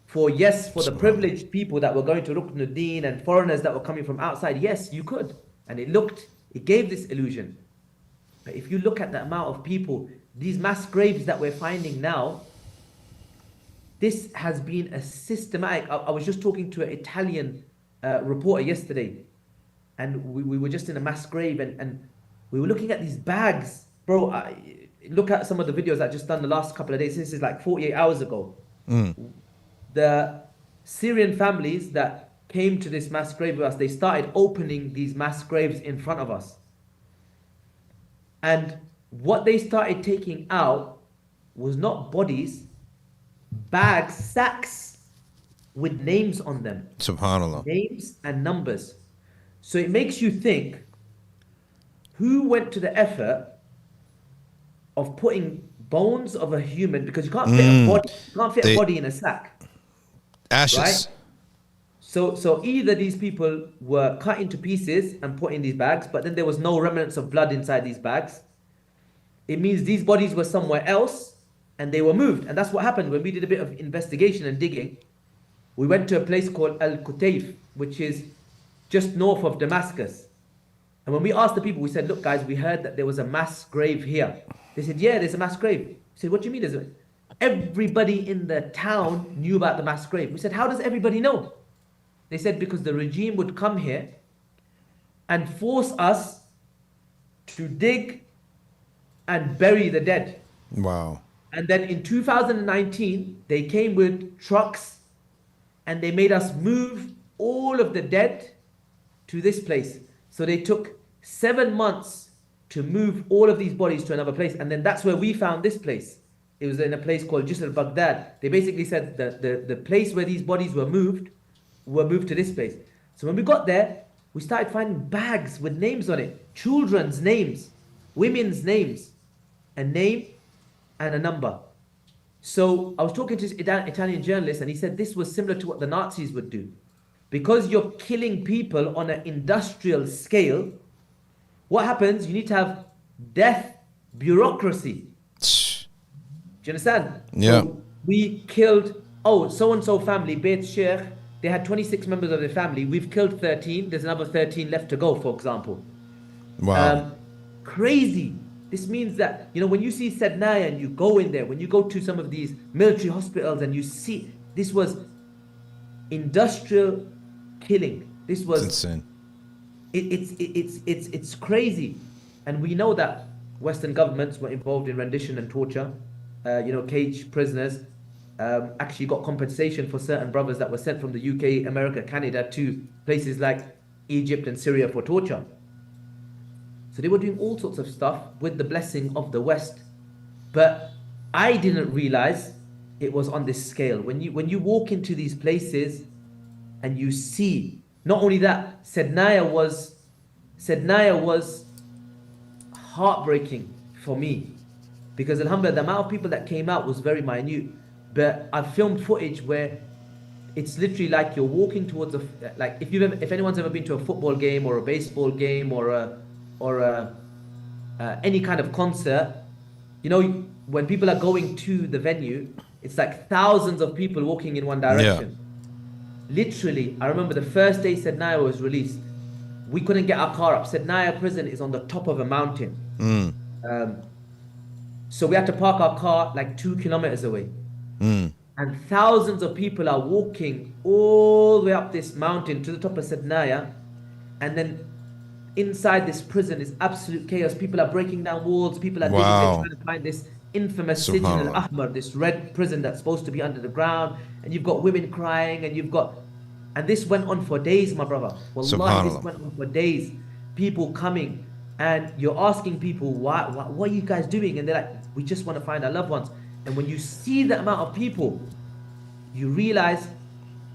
For the privileged people that were going to Ruknuddin and foreigners that were coming from outside, yes, you could. And it gave this illusion. But if you look at the amount of people, these mass graves that we're finding now, this has been a systematic. I was just talking to an Italian reporter yesterday, and we were just in a mass grave, and we were looking at these bags, bro. Look at some of the videos I just done the last couple of days. This is like 48 hours ago. The Syrian families that came to this mass grave with us, they started opening these mass graves in front of us. And what they started taking out was not bodies, bags, sacks with names on them. Subhanallah. Names and numbers. So it makes you think, who went to the effort of putting bones of a human, because you can't fit a body, a body in a sack. Ashes. Right? So either these people were cut into pieces and put in these bags, but then there was no remnants of blood inside these bags. It means these bodies were somewhere else and they were moved. And that's what happened when we did a bit of investigation and digging. We went to a place called Al-Kutayf, which is just north of Damascus. And when we asked the people, we said, look guys, we heard that there was a mass grave here. They said, yeah, there's a mass grave. We said, what do you mean there's a... Everybody in the town knew about the mass grave. We said, how does everybody know? They said, because the regime would come here and force us to dig and bury the dead. Wow. And then in 2019, they came with trucks and they made us move all of the dead to this place. So they took 7 months to move all of these bodies to another place. And then that's where we found this place. It was in a place called Jisr Baghdad. They basically said that the place where these bodies were moved to this place. So when we got there, we started finding bags with names on it. Children's names, women's names, a name and a number. So I was talking to this Italian journalist and he said this was similar to what the Nazis would do. Because you're killing people on an industrial scale, what happens? You need to have death bureaucracy. Do you understand? Yeah. So we killed, so-and-so family, Beit Shaykh, they had 26 members of their family. We've killed 13. There's another 13 left to go, for example. Wow. Crazy. This means that, when you see Sednaya and you go in there, when you go to some of these military hospitals and you see, this was industrial killing. This was it's insane. It's crazy. And we know that Western governments were involved in rendition and torture. Cage prisoners actually got compensation for certain brothers that were sent from the UK, America, Canada to places like Egypt and Syria for torture. So they were doing all sorts of stuff with the blessing of the West. But I didn't realize it was on this scale. When you walk into these places and you see, not only that, Sednaya was heartbreaking for me. Because alhamdulillah, the amount of people that came out was very minute. But I've filmed footage where it's literally like you're walking towards if anyone's ever been to a football game or a baseball game or any kind of concert, when people are going to the venue, it's like thousands of people walking in one direction. Yeah. Literally, I remember the first day Sednaya was released, we couldn't get our car up. Sednaya prison is on the top of a mountain. So we had to park our car like 2 kilometers away. And thousands of people are walking all the way up this mountain to the top of Sednaya. And then inside this prison is absolute chaos. People are breaking down walls. People are digging, trying to find this infamous Sijn al-Ahmar, this red prison that's supposed to be under the ground. And you've got women crying and this went on for days, my brother. Wallahi, this went on for days. People coming and you're asking people, what are you guys doing? And they're like, we just want to find our loved ones. And when you see the amount of people, you realize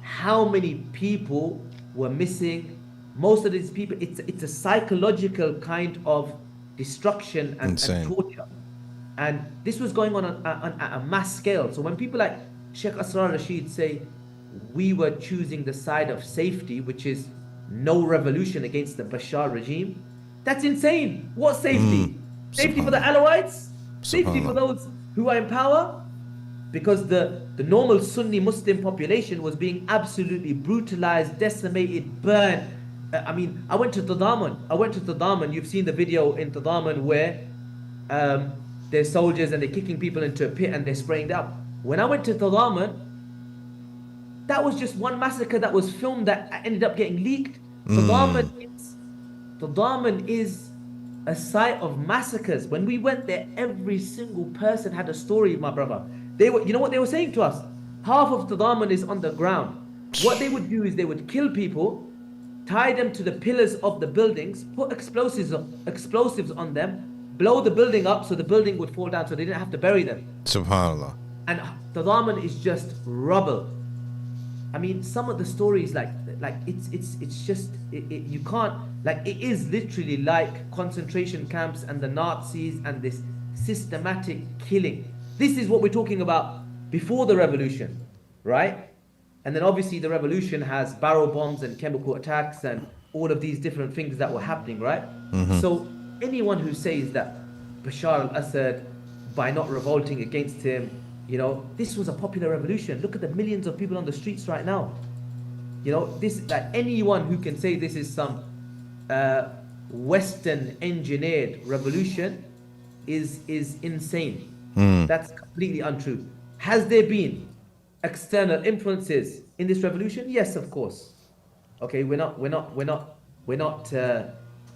how many people were missing. Most of these people, it's a psychological kind of destruction and torture. And this was going on at a mass scale. So when people like Sheikh Asrar Rashid say, we were choosing the side of safety, which is no revolution against the Bashar regime, that's insane. What safety? Safety for the Alawites? Safety for those who are in power? Because the normal Sunni Muslim population was being absolutely brutalized, decimated, burned. I went to Tadaman. You've seen the video in Tadaman where there's soldiers and they're kicking people into a pit and they're spraying them up. When I went to Tadaman, That was just one massacre that was filmed that ended up getting leaked. Tadaman is a site of massacres. When we went there, every single person had a story, my brother. They were, you know what they were saying to us? Half of Tadaman is on the ground. What they would do is they would kill people, tie them to the pillars of the buildings, put explosives on them, blow the building up so the building would fall down so they didn't have to bury them. Subhanallah. And Tadaman is just rubble. I mean, some of the stories, like it's just you can't, like, it is literally like concentration camps and the Nazis and this systematic killing. This is what we're talking about before the revolution, right? And then obviously the revolution has barrel bombs and chemical attacks and all of these different things that were happening, right? So anyone who says that Bashar al-Assad, by not revolting against him, you know, this was a popular revolution. Look at the millions of people on the streets right now. You know, this, like, anyone who can say this is some Western engineered revolution is insane. That's completely untrue. Has there been external influences in this revolution? Yes, of course. Okay, we're not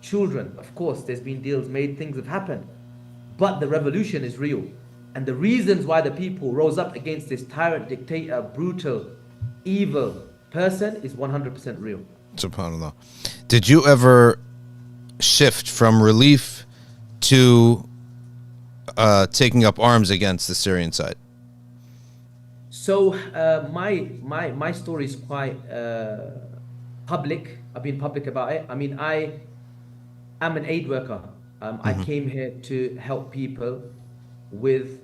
children. Of course, there's been deals made, things have happened, but the revolution is real. And the reasons why the people rose up against this tyrant, dictator, brutal, evil person is 100% real. Subhanallah. Did you ever shift from relief to taking up arms against the Syrian side? So my story is quite public. I've been public about it. I mean, I am an aid worker. I came here to help people with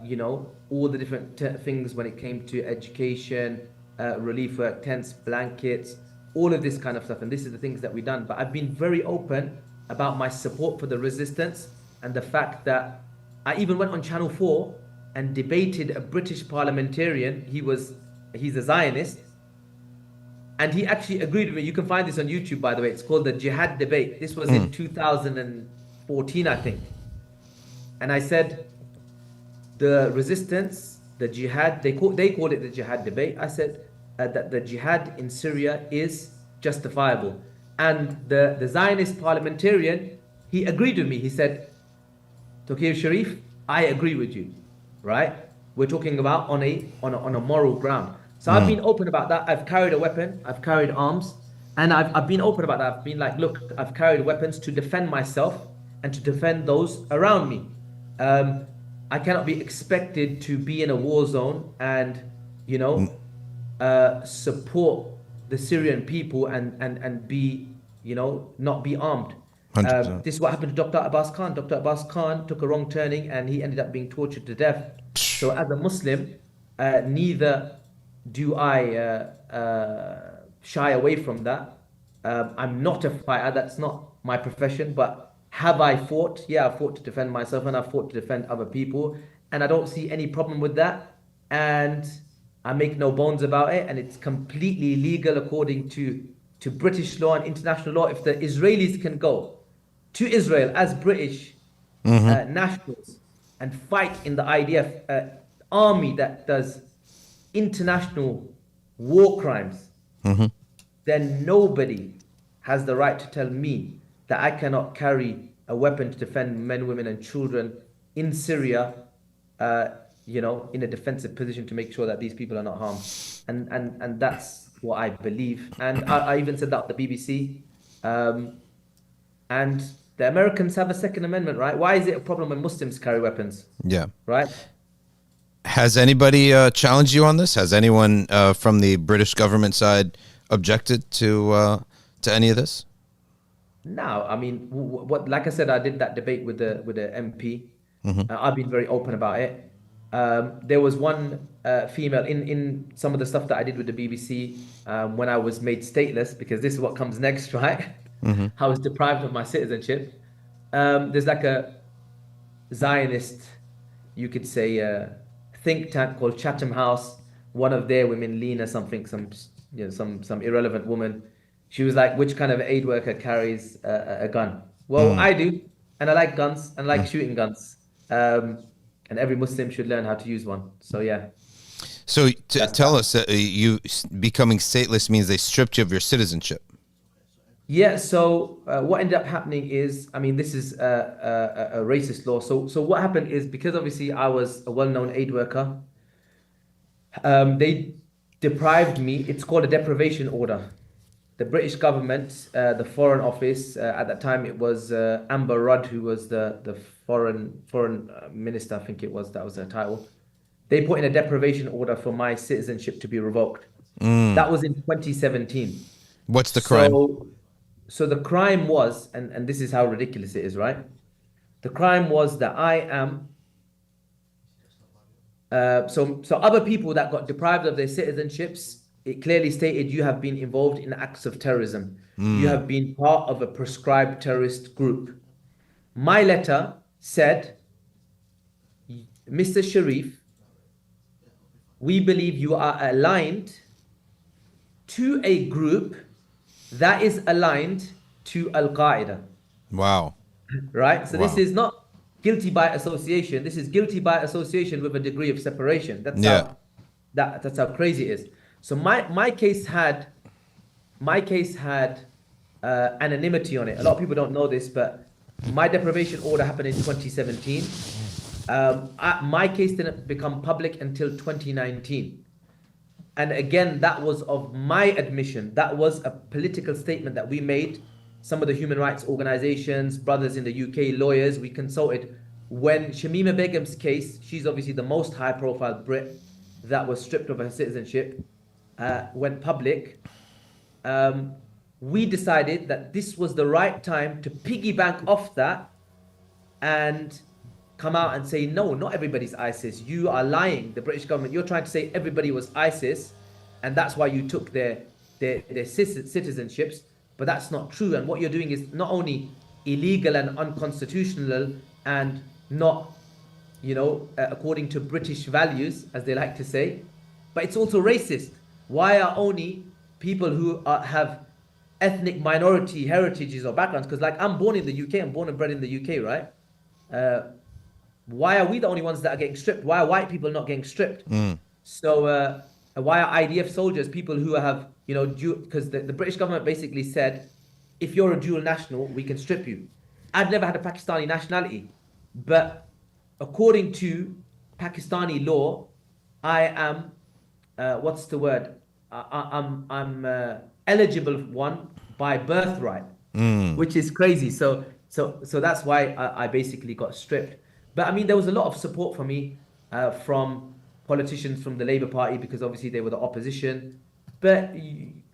you know, all the different things when it came to education, relief work, tents, blankets, all of this kind of stuff. And this is the things that we've done. But I've been very open about my support for the resistance and the fact that I even went on Channel 4 and debated a British parliamentarian. He's a Zionist, and he actually agreed with me. You can find this on YouTube, by the way. It's called the Jihad debate. This was in 2014, I think. And I said, the resistance, the jihad, they called it the jihad debate. I said that the jihad in Syria is justifiable. And the Zionist parliamentarian, he agreed with me. He said, Tauqir Sharif, I agree with you, right? We're talking about on a moral ground. So I've been open about that. I've carried a weapon, I've carried arms, and I've been open about that. I've been like, look, I've carried weapons to defend myself and to defend those around me. I cannot be expected to be in a war zone and, you know, support the Syrian people and be, you know, not be armed. This is what happened to Dr. Abbas Khan. Dr. Abbas Khan took a wrong turning and he ended up being tortured to death. So as a Muslim, neither do I shy away from that. I'm not a fighter. That's not my profession. But have I fought? Yeah, I've fought to defend myself and I've fought to defend other people. And I don't see any problem with that. And I make no bones about it. And it's completely legal according to British law and international law. If the Israelis can go to Israel as British nationals and fight in the IDF army that does international war crimes, then nobody has the right to tell me that I cannot carry a weapon to defend men, women, and children in Syria, you know, in a defensive position to make sure that these people are not harmed. And that's what I believe. And I even said that on the BBC. And the Americans have a Second Amendment, right? Why is it a problem when Muslims carry weapons? Yeah. Right? Has anybody challenged you on this? Has anyone from the British government side objected to any of this? No, I mean, like I said, I did that debate with the MP. I've been very open about it. There was one female in some of the stuff that I did with the BBC when I was made stateless, because this is what comes next, right? I was deprived of my citizenship. There's like a Zionist, you could say, think tank called Chatham House. One of their women, Lena something, some irrelevant woman. She was like, which kind of aid worker carries a gun? Well, I do, and I like guns, and I like shooting guns. And every Muslim should learn how to use one. So yeah. So tell us that you becoming stateless means they stripped you of your citizenship. Yeah, so what ended up happening is, I mean, this is a racist law. So what happened is, because obviously I was a well-known aid worker, they deprived me. It's called a deprivation order. The British government, the Foreign Office, at that time it was Amber Rudd, who was the foreign minister, I think it was, that was her title. They put in a deprivation order for my citizenship to be revoked. That was in 2017. What's the crime? So the crime was, and this is how ridiculous it is, right? The crime was that I am, so other people that got deprived of their citizenships, it clearly stated you have been involved in acts of terrorism. You have been part of a prescribed terrorist group. My letter said, Mr. Sharif, we believe you are aligned to a group that is aligned to Al-Qaeda. Wow. Right? So Wow. this is not guilty by association. This is guilty by association with a degree of separation. That's that's how crazy it is. So my case had anonymity on it. A lot of people don't know this, but my deprivation order happened in 2017. My case didn't become public until 2019. And again, that was of my admission. That was a political statement that we made. Some of the human rights organizations, brothers in the UK, lawyers, we consulted. When Shamima Begum's case, she's obviously the most high-profile Brit that was stripped of her citizenship, went public, we decided that this was the right time to piggyback off that and come out and say, no, not everybody's ISIS. You are lying. The British government, you're trying to say everybody was ISIS, and that's why you took their citizenships, but that's not true. And what you're doing is not only illegal and unconstitutional and not, according to British values, as they like to say, but it's also racist. Why are only people who have ethnic minority heritages or backgrounds? Because like I'm born in the UK, I'm born and bred in the UK, right? Why are we the only ones that are getting stripped? Why are white people not getting stripped? So why are IDF soldiers, people who have, because the British government basically said, if you're a dual national, we can strip you. I've never had a Pakistani nationality, but according to Pakistani law, I am, what's the word? I'm eligible one by birthright, which is crazy. So that's why I basically got stripped. But I mean, there was a lot of support for me from politicians from the Labour Party, because obviously they were the opposition. But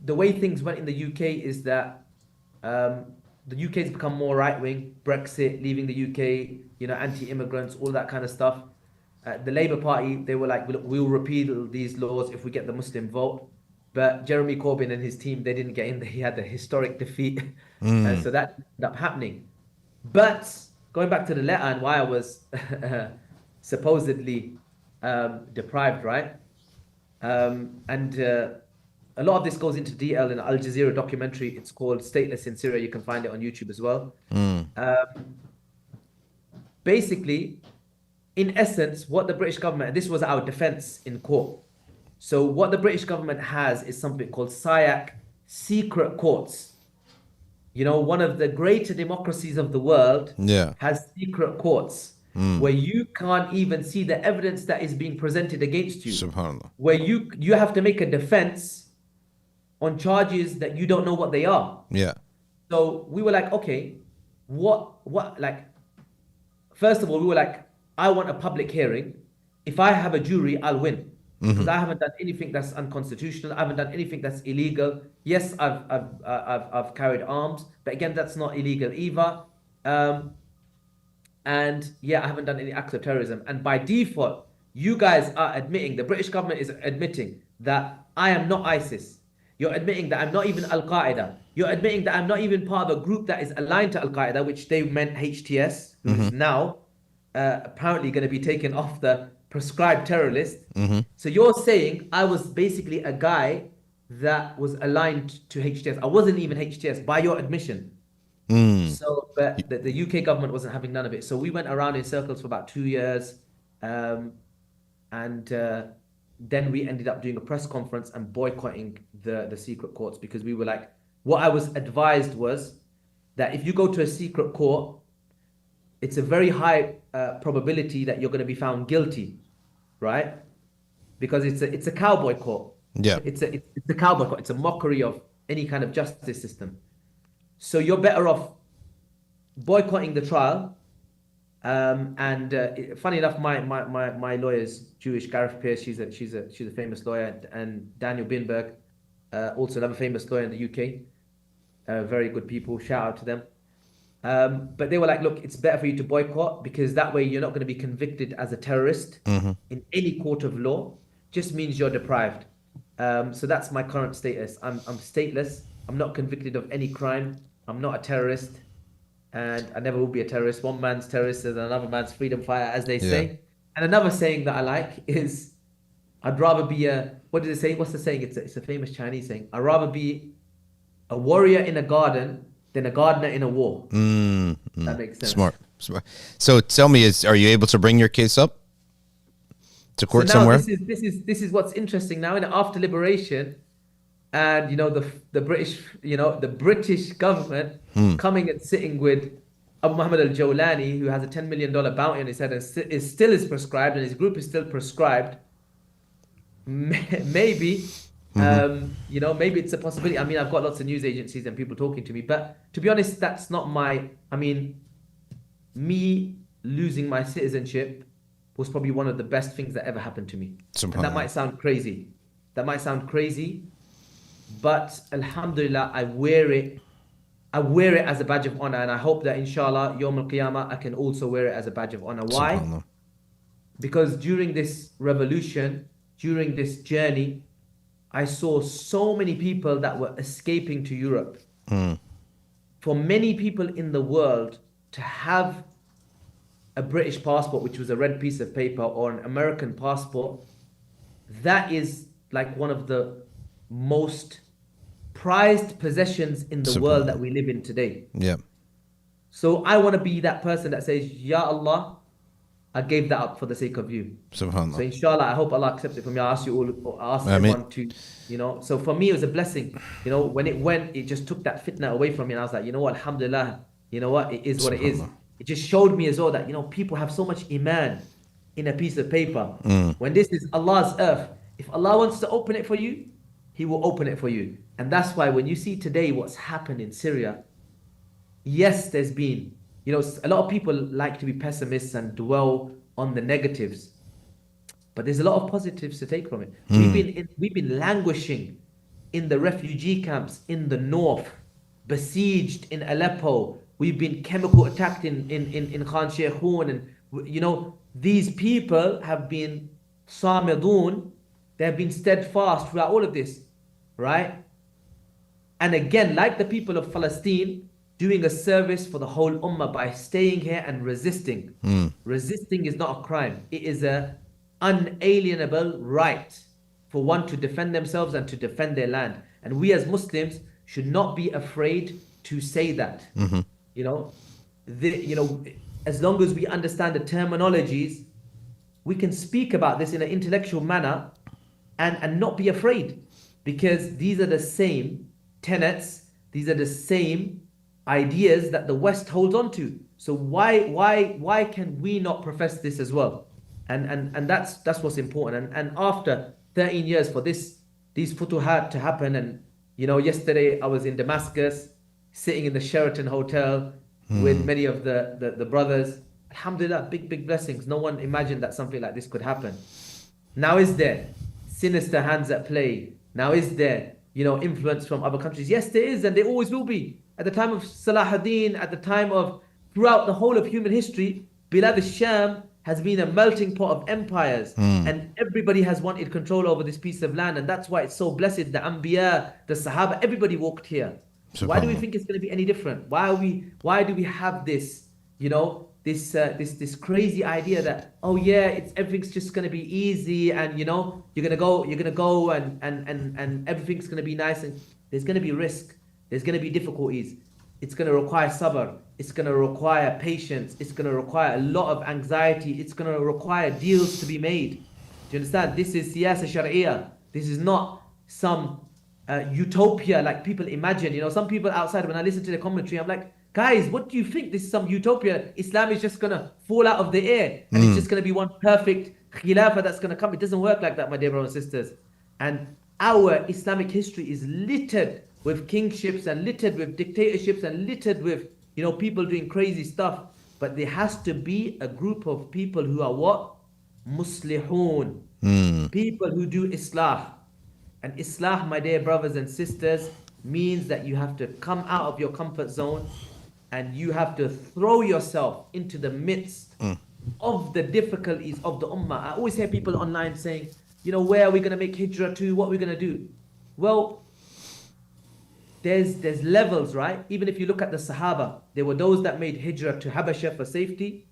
the way things went in the UK is that the UK has become more right-wing. Brexit, leaving the UK, anti-immigrants, all that kind of stuff. The Labour Party, they were like, we'll repeal these laws if we get the Muslim vote. But Jeremy Corbyn and his team, they didn't get in there. He had a historic defeat. And so that ended up happening. But going back to the letter and why I was supposedly deprived, right? A lot of this goes into detail in an Al Jazeera documentary. It's called Stateless in Syria. You can find it on YouTube as well. Basically, in essence, what the British government, and this was our defense in court. So what the British government has is something called SIAC secret courts. One of the greater democracies of the world has secret courts where you can't even see the evidence that is being presented against you. SubhanAllah. Where you have to make a defense on charges that you don't know what they are. Yeah. So we were like, okay, first of all, we were like, I want a public hearing. If I have a jury, I'll win. Because I haven't done anything that's unconstitutional. I haven't done anything that's illegal. Yes, I've carried arms, but again, that's not illegal either. And yeah, I haven't done any acts of terrorism. And by default, you guys are admitting, the British government is admitting that I am not ISIS. You're admitting that I'm not even Al-Qaeda. You're admitting that I'm not even part of a group that is aligned to Al-Qaeda, which they meant HTS, who is now apparently going to be taken off the prescribed terror list. So you're saying I was basically a guy that was aligned to HTS. I wasn't even HTS by your admission. So, but the UK government wasn't having none of it. So we went around in circles for about 2 years, and then we ended up doing a press conference and boycotting the secret courts, because we were like, what I was advised was that if you go to a secret court, it's a very high probability that you're going to be found guilty, right? Because it's a cowboy court. Yeah. It's a cowboy court. It's a mockery of any kind of justice system. So you're better off boycotting the trial. Funny enough, my lawyer's Jewish, Gareth Pierce. She's a famous lawyer, and Daniel Binberg, also another famous lawyer in the UK. Very good people. Shout out to them. But they were like, look, it's better for you to boycott, because that way you're not going to be convicted as a terrorist in any court of law. Just means you're deprived. So that's my current status. I'm stateless. I'm not convicted of any crime. I'm not a terrorist, and I never will be a terrorist. One man's terrorist is another man's freedom fighter, as they say. And another saying that I like is, I'd rather be what does it say? What's the saying? It's a famous Chinese saying. I'd rather be a warrior in a garden than a gardener in a war. That makes sense. Smart. So tell me, are you able to bring your case up to court somewhere? This is what's interesting now. After liberation, and the British government coming and sitting with Abu Muhammad al-Jolani, who has a $10 million bounty on his head and still is prescribed, and his group is still prescribed. Maybe maybe it's a possibility. I mean, I've got lots of news agencies and people talking to me, but to be honest, that's not me losing my citizenship was probably one of the best things that ever happened to me. And that might sound crazy. But alhamdulillah, I wear it as a badge of honor, and I hope that inshallah, Yawm al-Qiyamah, I can also wear it as a badge of honor. Why? Because during this revolution, during this journey, I saw so many people that were escaping to Europe. For many people in the world to have a British passport, which was a red piece of paper, or an American passport, that is like one of the most prized possessions in the world that we live in today. Yeah. So I want to be that person that says, Ya Allah, I gave that up for the sake of you. Subhanallah. So inshallah, I hope Allah accepts it from me. I ask everyone to, so for me it was a blessing. When it went, it just took that fitna away from me, and I was like, alhamdulillah, it is what it is. It just showed me as well that, people have so much iman in a piece of paper. When this is Allah's earth, if Allah wants to open it for you, He will open it for you. And that's why when you see today what's happened in Syria, yes, there's been, a lot of people like to be pessimists and dwell on the negatives, but there's a lot of positives to take from it. We've been languishing in the refugee camps in the north, besieged in Aleppo. We've been chemical attacked in Khan Sheikhoun, and these people have been samidun. They have been steadfast throughout all of this, right? And again, like the people of Palestine, doing a service for the whole ummah by staying here and resisting. Resisting is not a crime. It is an unalienable right for one to defend themselves and to defend their land. And we as Muslims should not be afraid to say that. As long as we understand the terminologies, we can speak about this in an intellectual manner and not be afraid, because these are the same tenets, these are the same ideas that the West holds on to. So why can we not profess this as well? And that's what's important. And after 13 years for these futuhat to happen, and yesterday I was in Damascus, sitting in the Sheraton Hotel with many of the brothers. Alhamdulillah, big blessings. No one imagined that something like this could happen. Now is there sinister hands at play? Now is there influence from other countries? Yes, there is, and there always will be. At the time of Salahuddin, at the time of throughout the whole of human history, Bilad al-Sham has been a melting pot of empires, and everybody has wanted control over this piece of land, and that's why it's so blessed. The Anbiya, the Sahaba, everybody walked here. So why do we think it's going to be any different? Why do we have this, this crazy idea that, oh yeah, everything's just going to be easy, and you're going to go and everything's going to be nice, and there's going to be risk, there's going to be difficulties, it's going to require sabr, it's going to require patience, it's going to require a lot of anxiety, it's going to require deals to be made. Do you understand? This is siyasa sharia. This is not some utopia like people imagine. You know, some people outside, when I listen to the commentary, I'm like, guys, what do you think? This is some utopia. Islam is just gonna fall out of the air and it's just gonna be one perfect khilafah that's gonna come. It doesn't work like that, my dear brothers and sisters. And our Islamic history is littered with kingships and littered with dictatorships and littered with, you know, people doing crazy stuff. But there has to be a group of people who are what? Muslihun. People who do islah. And islah, my dear brothers and sisters, means that you have to come out of your comfort zone and you have to throw yourself into the midst of the difficulties of the ummah. I always hear people online saying, you know, where are we going to make hijrah to? What are we going to do? Well, there's levels, right? Even if you look at the Sahaba, there were those that made hijrah to Habasha for safety,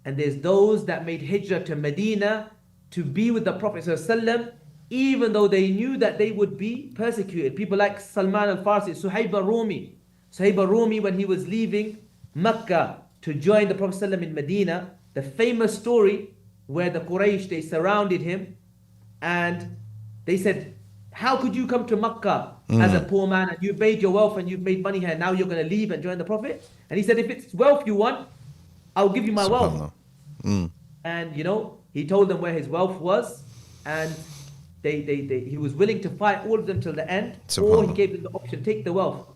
and there's those that made hijrah to Medina to be with the Prophet ﷺ, even though they knew that they would be persecuted. People like Salman al-Farsi, Suhaib al-Rumi. Suhaib al-Rumi, when he was leaving Mecca to join the Prophet ﷺ in Medina, the famous story where the Quraysh, they surrounded him and they said, how could you come to Mecca as a poor man and you've made your wealth and you've made money here, now you're going to leave and join the Prophet? And he said, if it's wealth you want, I'll give you my wealth. And you know, he told them where his wealth was, and he was willing to fight all of them till the end, or he gave them the option, take the wealth.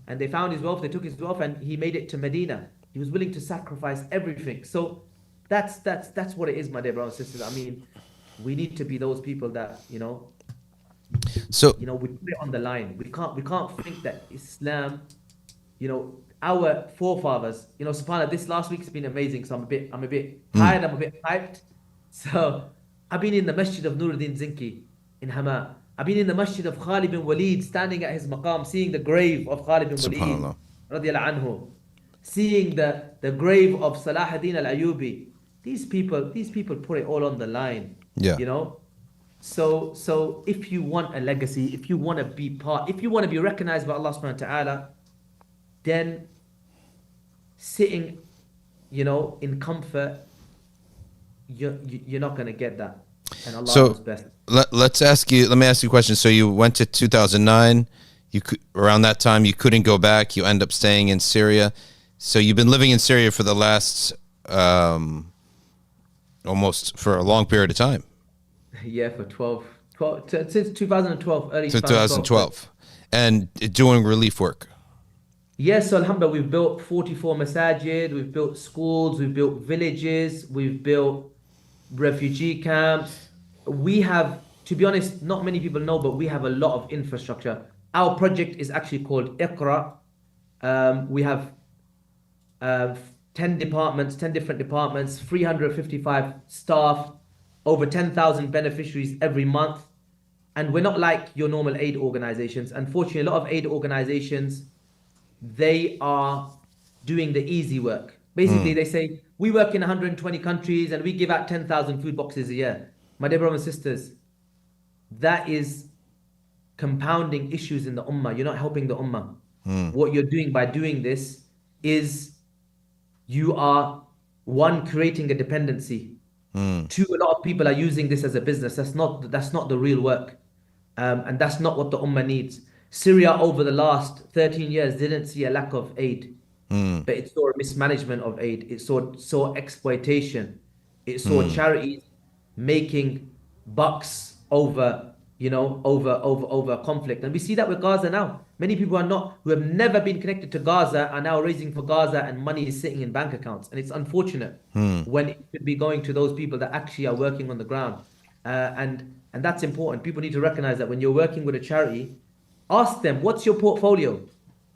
And they found his wealth, they took his wealth, and he made it to Medina. He was willing to sacrifice everything. So that's what it is, my dear brothers and sisters. I mean, we need to be those people that, you know, we put it on the line. We can't think that Islam, you know, our forefathers, you know, subhanAllah, this last week's been amazing. So I'm a bit tired, I'm a bit hyped. So I've been in the Masjid of Nuruddin Zinki in Hama. I've been in the Masjid of Khalid bin Walid, standing at his maqam, seeing the grave of Khalid bin Walid, radiyallahu anhu, seeing the grave of Salahuddin al-Ayyubi. These people put it all on the line. Yeah. You know? So if you want a legacy, if you want to be part, if you want to be recognized by Allah subhanahu wa ta'ala, then sitting, you know, in comfort, you're not going to get that. And Allah knows best. Let me ask you a question. So you went to 2009, around that time you couldn't go back, you end up staying in Syria. So you've been living in Syria for the last almost for a long period of time. Yeah, for 12 since 2012, early 2012. And doing relief work. Yes, so alhamdulillah, we've built 44 masajid, we've built schools, we've built villages, we've built refugee camps. We have, to be honest, not many people know, but we have a lot of infrastructure. Our project is actually called Iqra. We have 10 different departments, 355 staff, over 10,000 beneficiaries every month. And we're not like your normal aid organizations. Unfortunately, a lot of aid organizations, they are doing the easy work. Basically, they say, we work in 120 countries and we give out 10,000 food boxes a year. My dear brothers and sisters, that is compounding issues in the ummah. You're not helping the ummah. What you're doing by doing this is you are, one, creating a dependency. Two, a lot of people are using this as a business. That's not the real work. And that's not what the ummah needs. Syria over the last 13 years didn't see a lack of aid, but it saw a mismanagement of aid. It saw exploitation. It saw charities making bucks over conflict. And we see that with Gaza now. Many people who have never been connected to Gaza are now raising for Gaza, and money is sitting in bank accounts. And it's unfortunate when it should be going to those people that actually are working on the ground. And that's important. People need to recognize that when you're working with a charity, ask them, what's your portfolio?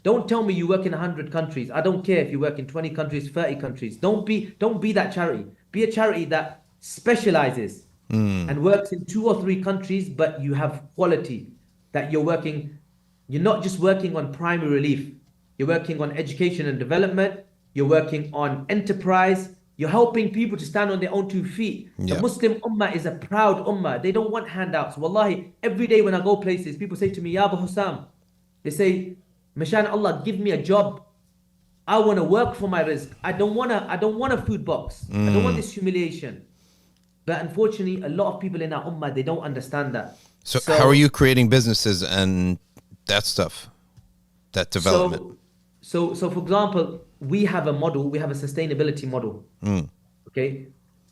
Don't tell me you work in 100 countries. I don't care if you work in 20 countries, 30 countries. Don't be that charity. Be a charity that specializes and works in 2 or 3 countries, but you have quality, that you're not just working on primary relief. You're working on education and development. You're working on enterprise. You're helping people to stand on their own 2 feet. Yeah. The Muslim ummah is a proud ummah. They don't want handouts. Wallahi, every day when I go places, people say to me, Ya Abu Hussam, they say, Mashan Allah, give me a job. I want to work for my rizq. I don't want a food box. I don't want this humiliation. But unfortunately, a lot of people in our ummah, they don't understand that. So how are you creating businesses and that stuff, that development? So for example, we have a model, we have a sustainability model. Okay.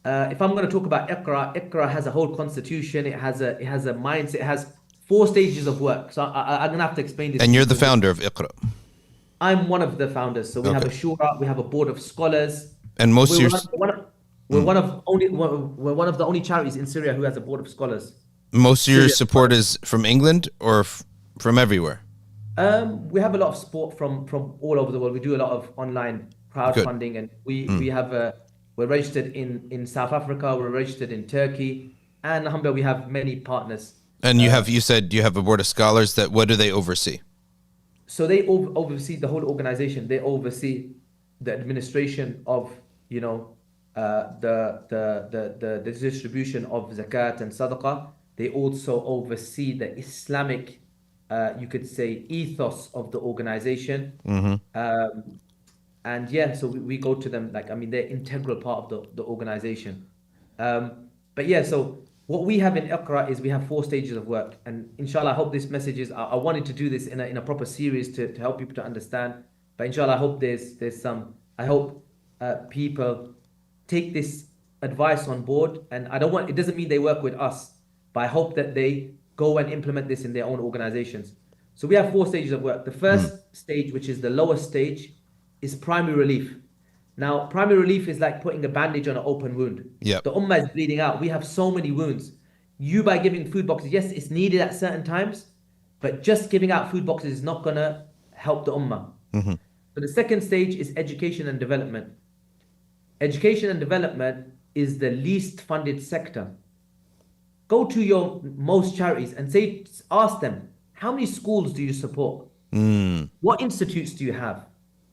If I'm going to talk about Iqra has a whole constitution. It has a mindset. It has 4 stages of work. So I'm going to have to explain this. And you're the founder of Iqra. I'm one of the founders. So we have a shura, we have a board of scholars. And most we're years, one of the only charities in Syria who has a board of scholars. Most of your support is from England or from everywhere? We have a lot of support from all over the world. We do a lot of online crowdfunding, and we're registered in South Africa. We're registered in Turkey, and alhamdulillah, we have many partners. And you said you have a board of scholars. What do they oversee? So they oversee the whole organization. They oversee the administration of the distribution of zakat and sadaqah. They also oversee the Islamic, you could say, ethos of the organization. And yeah, so we go to them they're integral part of the organization. But yeah, so what we have in Iqra is we have 4 stages of work, and inshallah, I hope this message is. I wanted to do this in a proper series to help people to understand. But inshallah, I hope there's some. I hope people take this advice on board, and it doesn't mean they work with us, but I hope that they go and implement this in their own organizations. So we have 4 stages of work. The first stage, which is the lowest stage, is primary relief. Now, primary relief is like putting a bandage on an open wound. Yep. The ummah is bleeding out. We have so many wounds. You, by giving food boxes, yes, it's needed at certain times, but just giving out food boxes is not going to help the ummah. So the second stage is education and development. Education and development is the least funded sector. Go to your most charities and ask them, how many schools do you support? What institutes do you have?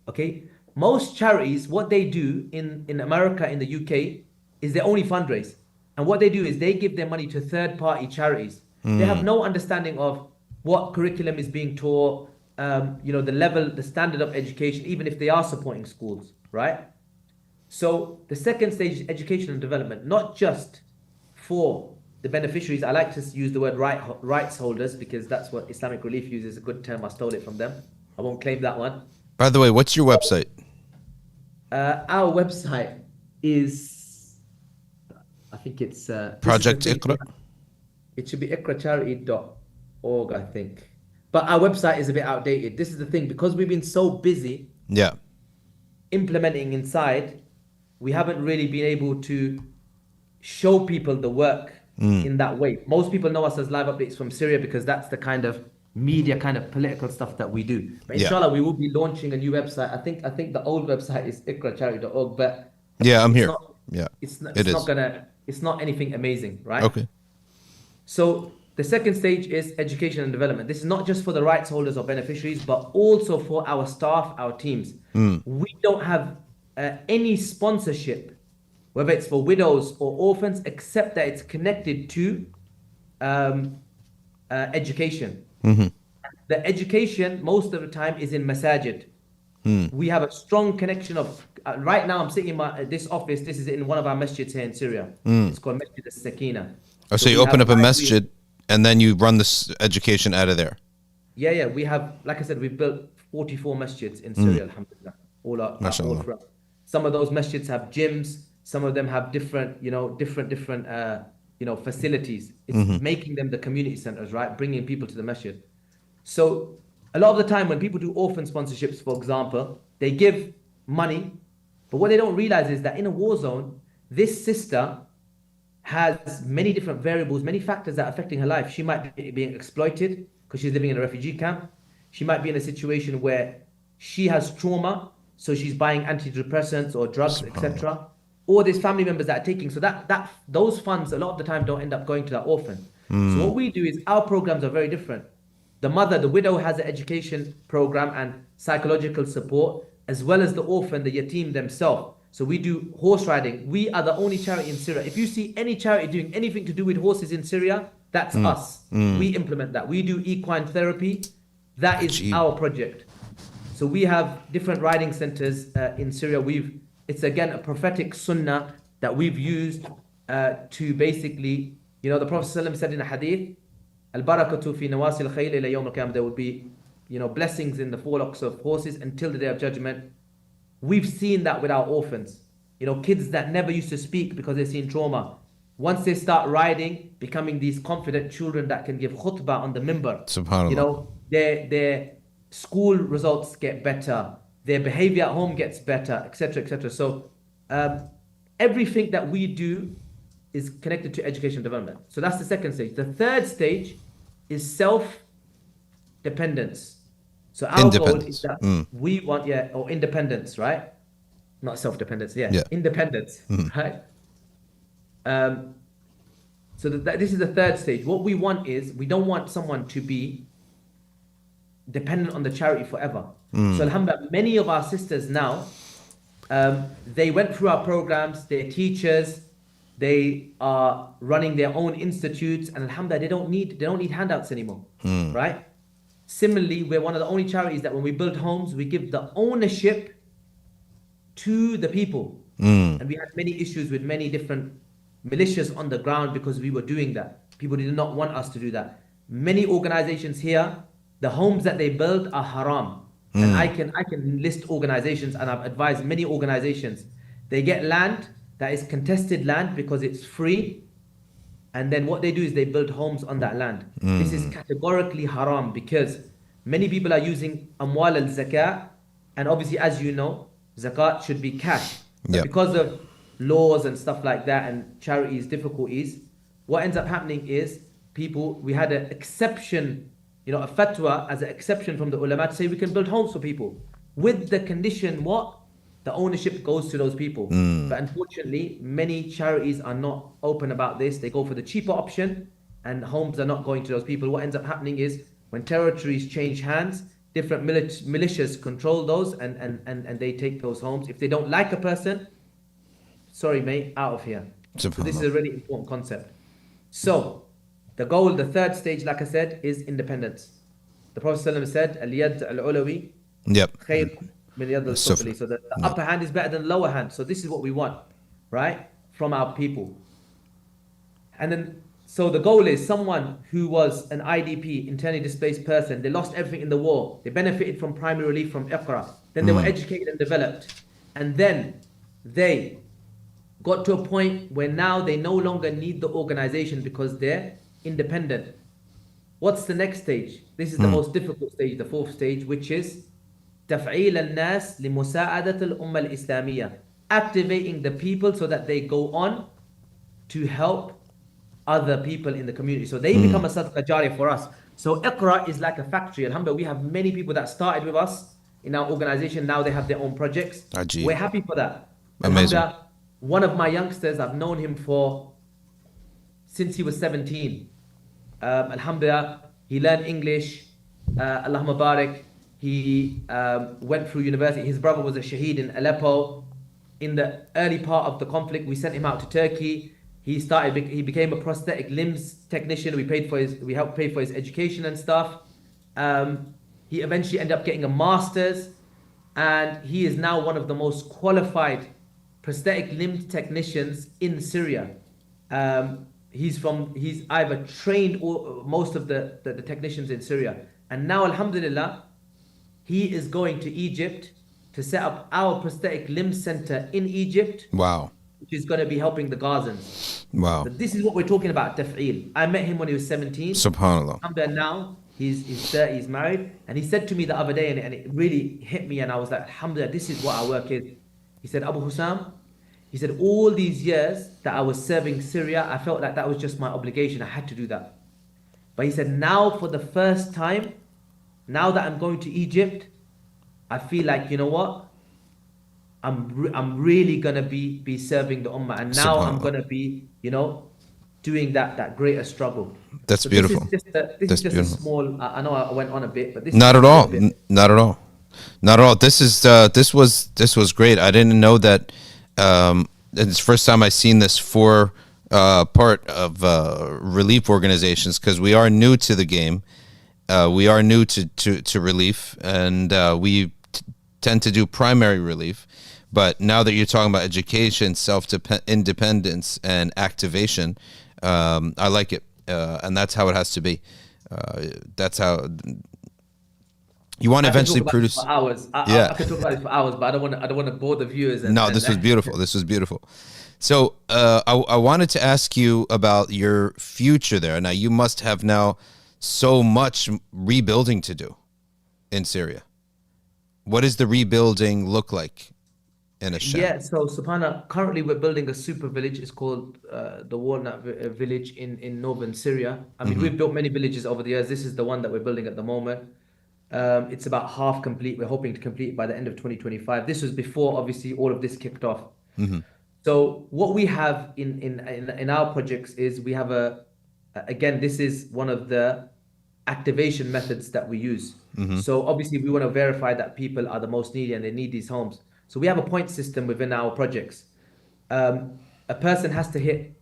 Okay. Most charities, what they do in America, in the UK, is they only fundraise. And what they do is they give their money to third-party charities. They have no understanding of what curriculum is being taught, the level, the standard of education, even if they are supporting schools, right? So the second stage is education and development, not just for the beneficiaries. I like to use the word rights holders because that's what Islamic Relief uses, a good term. I stole it from them. I won't claim that one. By the way, what's your website? Our website is, I think it's Project Iqra. It should be iqracharity.org, I think. But our website is a bit outdated. This is the thing, because we've been so busy implementing inside, we haven't really been able to show people the work in that way. Most people know us as live updates from Syria because that's the kind of media, kind of political stuff that we do. But inshallah, we will be launching a new website. I think the old website is iqracharity.org, but I'm here. It's not anything amazing, right? Okay. So the second stage is education and development. This is not just for the rights holders or beneficiaries, but also for our staff, our teams. We don't have any sponsorship, whether it's for widows or orphans, except that it's connected to education. The education, most of the time, is in Masjid. We have a strong connection of, right now I'm sitting in this office, this is in one of our masjids here in Syria. It's called Masjid al-Sakina. Oh, so you open up a masjid and then you run this education out of there? Yeah. We have, like I said, we've built 44 masjids in Syria, alhamdulillah. All throughout. Some of those masjids have gyms, some of them have different facilities. It's making them the community centers, right? Bringing people to the masjid. So a lot of the time when people do orphan sponsorships, for example, they give money, but what they don't realize is that in a war zone, this sister has many different variables, many factors that are affecting her life. She might be being exploited because she's living in a refugee camp. She might be in a situation where she has trauma, so she's buying antidepressants or drugs, etc. Or there's family members that are taking. So those funds a lot of the time don't end up going to that orphan. So what we do is our programs are very different. The widow has an education program and psychological support, as well as the orphan, the yatim themselves. So we do horse riding. We are the only charity in Syria. If you see any charity doing anything to do with horses in Syria, that's us. We implement that. We do equine therapy. That is our project. So we have different riding centers in Syria. It's again a prophetic sunnah that we've used to basically, the Prophet ﷺ said in a hadith, al-barakatu fi nawasil khayl ila yawm al-qiyamah, there will be, blessings in the forelocks of horses until the day of judgment. We've seen that with our orphans. Kids that never used to speak because they've seen trauma. Once they start riding, becoming these confident children that can give khutbah on the minbar. Subhanallah. Their school results get better. Their behavior at home gets better, etc., etc. So everything that we do is connected to education development. So that's the second stage. The third stage is self-dependence. So our goal is that we want, or independence, right? Not self-dependence, independence, right? So this is the third stage. What we want is, we don't want someone to be dependent on the charity forever. So alhamdulillah, many of our sisters now, they went through our programs, they're teachers, they are running their own institutes, and alhamdulillah, they don't need handouts anymore, right? Similarly, we're one of the only charities that when we build homes, we give the ownership to the people. And we had many issues with many different militias on the ground because we were doing that. People did not want us to do that. Many organizations here, the homes that they build are haram. And I can list organizations, and I've advised many organizations. They get land that is contested land because it's free, and then what they do is they build homes on that land. This is categorically haram because many people are using amwal al-zakat, and obviously, as you know, zakat should be cash. But because of laws and stuff like that and charities difficulties, what ends up happening is we had an exception, a fatwa as an exception from the ulama to say we can build homes for people with the condition the ownership goes to those people. But unfortunately, many charities are not open about this. They go for the cheaper option, and homes are not going to those people. What ends up happening is when territories change hands, different militias control those, and they take those homes. If they don't like a person, sorry mate, out of here. So this is a really important concept. So the goal, the third stage, like I said, is independence. The Prophet ﷺ said, al-yad al-ulawi khayr min yad al-sufli. So the upper hand is better than the lower hand. So this is what we want, right? From our people. And then, so the goal is someone who was an IDP, internally displaced person, they lost everything in the war, they benefited from primary relief from Iqra, then they were educated and developed, and then they got to a point where now they no longer need the organization because they're independent. What's the next stage? This is the most difficult stage, the fourth stage, which is تفعيل الناس لمساعدة الأمة الإسلامية, activating the people so that they go on to help other people in the community. So they become a sadaqah jariyah for us. So Iqra is like a factory. Alhamdulillah, we have many people that started with us in our organization. Now they have their own projects. Ajib. We're happy for that. Amazing. One of my youngsters, I've known him since he was 17. Alhamdulillah, he learned English. Allah Mubarak. He went through university. His brother was a Shaheed in Aleppo. In the early part of the conflict, we sent him out to Turkey. He became a prosthetic limbs technician. We helped pay for his education and stuff. He eventually ended up getting a master's, and he is now one of the most qualified prosthetic limb technicians in Syria. He's either trained most of the technicians in Syria. And now, alhamdulillah, he is going to Egypt to set up our prosthetic limb center in Egypt. Wow. Which is going to be helping the Gazans. Wow. But this is what we're talking about, taf'eel. I met him when he was 17. Subhanallah. Alhamdulillah, now he's 30, he's married. And he said to me the other day, and it really hit me, and I was like, alhamdulillah, this is what our work is. He said, Abu Hussam, he said, all these years that I was serving Syria, I felt like that was just my obligation. I had to do that. But he said, now for the first time, now that I'm going to Egypt, I feel like, you know what? I'm really gonna be serving the ummah, and now I'm gonna be, doing that greater struggle. That's beautiful. This is just a small. I know I went on a bit, but this not at all. Not at all. Not at all. This was great. I didn't know that. It's the first time I've seen this for part of relief organizations, because we are new to the game. We are new to relief, and we tend to do primary relief. But now that you're talking about education, self-independence, and activation, I like it, and that's how it has to be. That's how you want to eventually produce. For hours. Yeah. I could talk about it for hours, but I don't want to bore the viewers. No, this was beautiful. This was beautiful. So I wanted to ask you about your future there. Now, you must have now so much rebuilding to do in Syria. What does the rebuilding look like in a shell? Yeah, so Subhana, currently we're building a super village. It's called the Walnut Village in northern Syria. I mean, we've built many villages over the years. This is the one that we're building at the moment. It's about half complete. We're hoping to complete it by the end of 2025. This was before, obviously, all of this kicked off. So what we have in our projects is we have again, this is one of the activation methods that we use. So obviously we want to verify that people are the most needy and they need these homes. So we have a point system within our projects. A person has to hit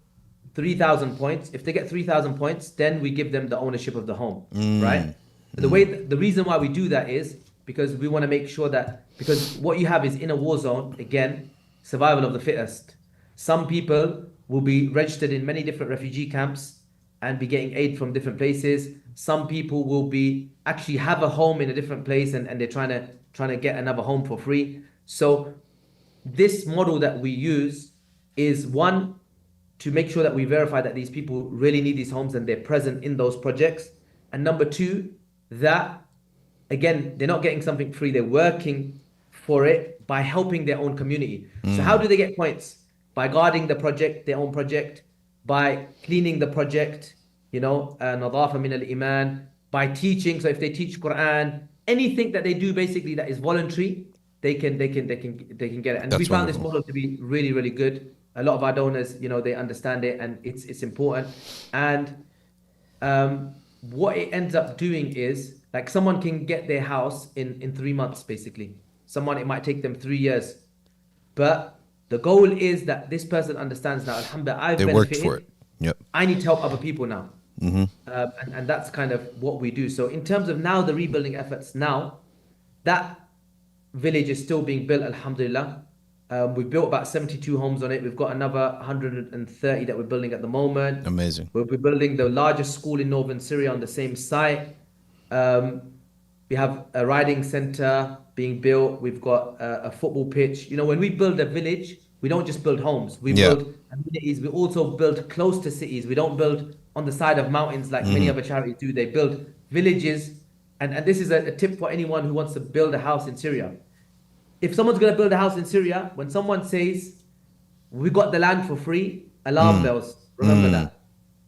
3,000 points. If they get 3,000 points, then we give them the ownership of the home, right? The reason why we do that is because we want to make sure that, because what you have is in a war zone, again, survival of the fittest. Some people will be registered in many different refugee camps and be getting aid from different places. Some people will be actually have a home in a different place and they're trying to get another home for free. So this model that we use is one, to make sure that we verify that these people really need these homes and they're present in those projects. And number two, that again, they're not getting something free, they're working for it by helping their own community. So how do they get points? By guarding the project, their own project, by cleaning the project, nadafa min al-iman, by teaching. So if they teach Quran, anything that they do basically that is voluntary, they can get it. And we found this model to be really, really good. A lot of our donors, they understand it and it's important. And what it ends up doing is, like, someone can get their house in 3 months, basically. Someone, it might take them 3 years. But the goal is that this person understands now, alhamdulillah, I've benefited. Worked for it. Yep. I need to help other people now. And that's kind of what we do. So in terms of now the rebuilding efforts now, that village is still being built, alhamdulillah. We've built about 72 homes on it. We've got another 130 that we're building at the moment. Amazing. We're building the largest school in northern Syria on the same site. We have a riding center being built. We've got a football pitch. When we build a village, we don't just build homes. We build amenities. We also build close to cities. We don't build on the side of mountains like many other charities do. They build villages. And this is a tip for anyone who wants to build a house in Syria. If someone's going to build a house in Syria, when someone says, we got the land for free, alarm bells. Remember that.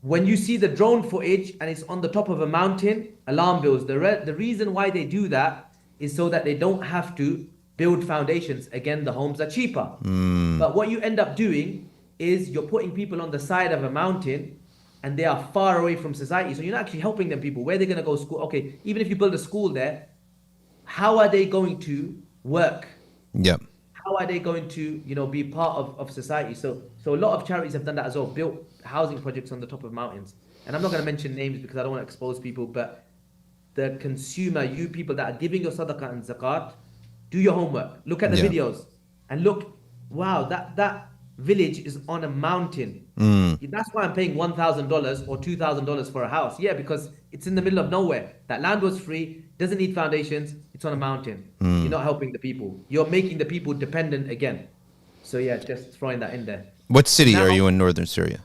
When you see the drone footage and it's on the top of a mountain, alarm bells. The reason why they do that is so that they don't have to build foundations. Again, the homes are cheaper. But what you end up doing is you're putting people on the side of a mountain and they are far away from society. So you're not actually helping them people. Where are they going to go to school? Okay, even if you build a school there, how are they going to work? Yep. How are they going to, be part of society? So a lot of charities have done that as well, built housing projects on the top of mountains. And I'm not going to mention names because I don't want to expose people, but the consumer, you people that are giving your sadaqah and zakat, do your homework. Look at the videos and look, wow, that village is on a mountain. That's why I'm paying $1,000 or $2,000 for a house. Yeah, because it's in the middle of nowhere. That land was free, doesn't need foundations, it's on a mountain. You're not helping the people. You're making the people dependent again. So yeah, just throwing that in there. What city are you in northern Syria?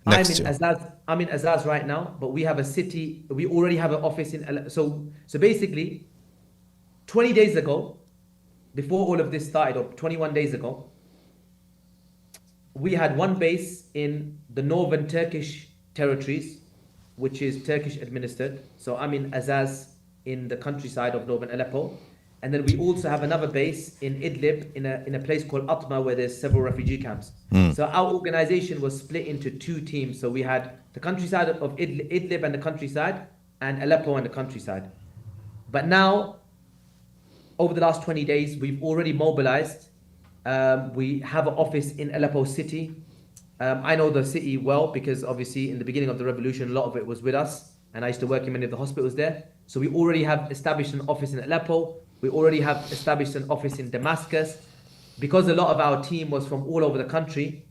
I'm in Azaz right now, but we have a city, we already have an office in, so basically 20 days ago, before all of this started, or 21 days ago, we had one base in the northern Turkish territories, which is Turkish administered. So I'm in Azaz in the countryside of northern Aleppo. And then we also have another base in Idlib in a place called Atma where there's several refugee camps. So our organization was split into two teams. So we had the countryside of Idlib and the countryside, and Aleppo and the countryside. But now, over the last 20 days, we've already mobilized. We have an office in Aleppo city. I know the city well because obviously in the beginning of the revolution, a lot of it was with us. And I used to work in many of the hospitals there. So we already have established an office in Aleppo. We already have established an office in Damascus. because a lot of our team was from all over the country,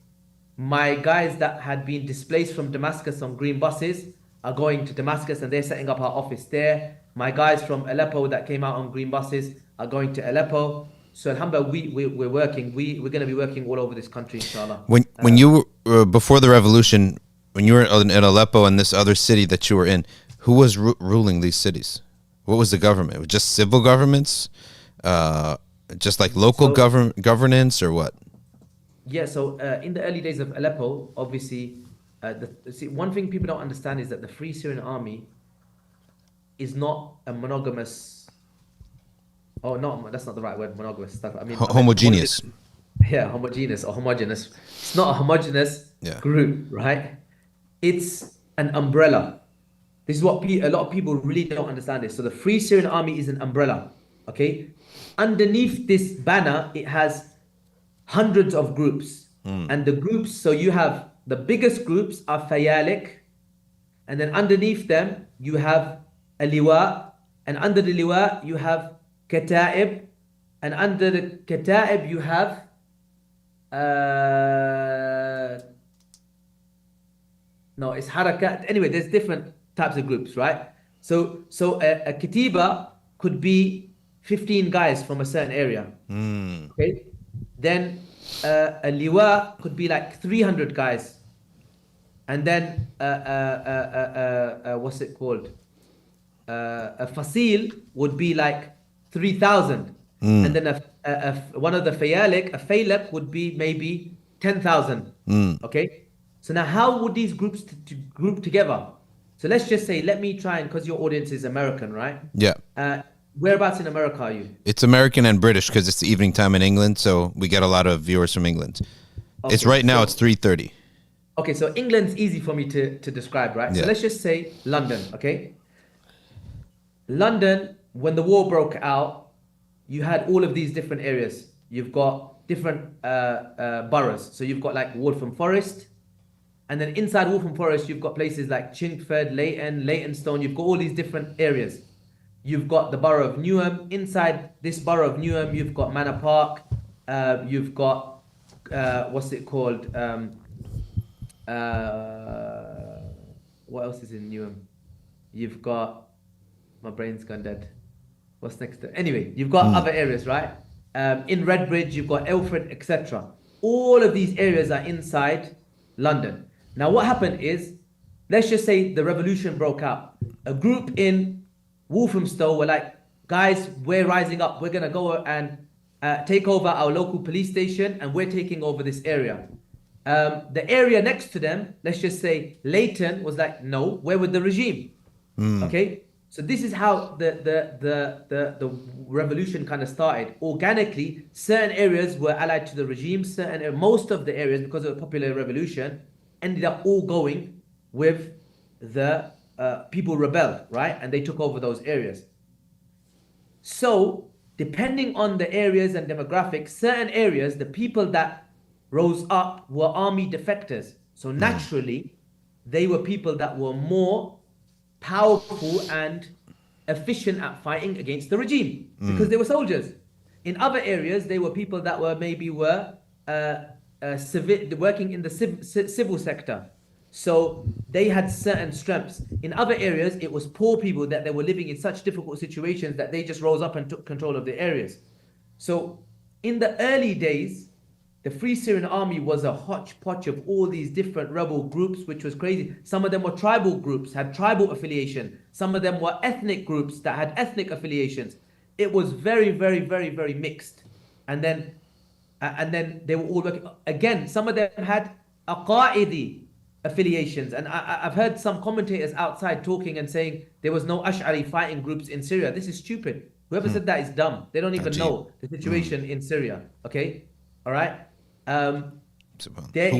my guys that had been displaced from Damascus on green buses are going to Damascus and they're setting up our office there. My guys from Aleppo that came out on green buses are going to Aleppo. So alhamdulillah, we're working. We're going to be working all over this country, inshallah. When you were, before the revolution, when you were in Aleppo and this other city that you were in, who was ruling these cities? What was the government? Just civil governments? Just like local governance or what? Yeah, so in the early days of Aleppo, obviously, see, one thing people don't understand is that the Free Syrian Army is not a monogamous. Oh, no, that's not the right word. Monogamous stuff. I mean, homogeneous. Yeah, homogeneous or homogeneous. It's not a homogeneous group, right? It's an umbrella. This is what a lot of people really don't understand. This. So the Free Syrian Army is an umbrella. Okay, underneath this banner, it has hundreds of groups, and the groups. So you have the biggest groups are Fayalik, and then underneath them you have a liwa, and under the liwa you have Kata'ib, and under the Kata'ib you have no, it's Harakat. Anyway, there's different types of groups, right? So a Katiba could be 15 guys from a certain area. Okay, then a liwa could be like 300 guys, and then what's it called? A fasil would be like 3,000, and then one of the fayalik, a faylak would be maybe 10,000. Okay, so now how would these groups group together? So let's just say, let me try and, because your audience is American, right? Yeah. Whereabouts in America are you? It's American and British because it's the evening time in England, so we get a lot of viewers from England. Okay, it's right now, it's 3:30. Okay, so England's easy for me to describe, right? Yeah. So let's just say London, okay? London, when the war broke out, you had all of these different areas. You've got different boroughs. So you've got like Waltham Forest, and then inside Waltham Forest, you've got places like Chingford, Leighton, Leytonstone. You've got all these different areas. You've got the borough of Newham. Inside this borough of Newham, you've got Manor Park. You've got, what's it called? What else is in Newham? You've got, my brain's gone dead. What's next to, anyway, you've got other areas, right? In Redbridge, you've got Ilford, etc. All of these areas are inside London. Now, what happened is, let's just say the revolution broke out. A group in Walthamstow were like, guys, we're rising up. We're going to go and take over our local police station, and we're taking over this area. The area next to them, let's just say Leighton, was like, no, we're with the regime. Okay? So this is how the revolution kind of started. Organically, certain areas were allied to the regime. Most of the areas, because of the popular revolution, ended up all going with the people rebelled, right? And they took over those areas. So depending on the areas and demographics, certain areas, the people that rose up were army defectors. So naturally, they were people that were more powerful and efficient at fighting against the regime because they were soldiers. In other areas, they were people that were working in the civil sector. So they had certain strengths. In other areas, it was poor people that they were living in such difficult situations that they just rose up and took control of the areas. So in the early days, the Free Syrian Army was a hodgepodge of all these different rebel groups, which was crazy. Some of them were tribal groups, had tribal affiliation. Some of them were ethnic groups that had ethnic affiliations. It was very, very, very, very mixed. And then they were all working. Again, some of them had Aqaidi affiliations. And I've heard some commentators outside talking and saying there was no Ash'ari fighting groups in Syria. This is stupid. Whoever said that is dumb. They don't even know the situation in Syria. Okay? All right? Who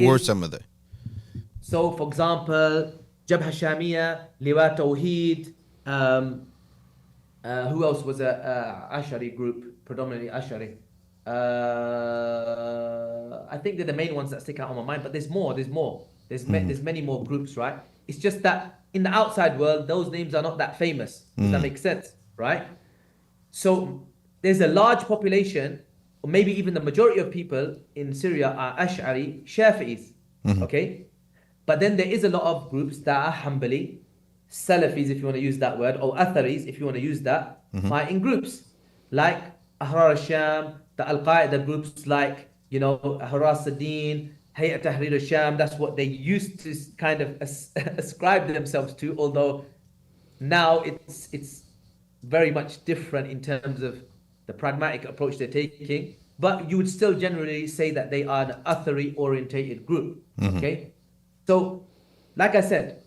were some of them? So, for example, Jabha Shamiya, Liwa Tawheed, who else was a Ash'ari group, predominantly Ash'ari? I think they're the main ones that stick out on my mind, but there's more. There's many more groups, right? It's just that in the outside world, those names are not that famous. Does that make sense, right? So there's a large population or maybe even the majority of people in Syria are Ash'ari Shafi'is. Okay? But then there is a lot of groups that are Hanbali, Salafis, if you want to use that word, or Atharis, if you want to use that, fighting groups like Ahrar al-Sham, the Al-Qaeda groups like, you know, Haras al-Deen, Hayat Tahrir al-Sham. That's what they used to kind of ascribe themselves to, although now it's very much different in terms of the pragmatic approach they're taking. But you would still generally say that they are an Athari orientated group. Okay? So, like I said,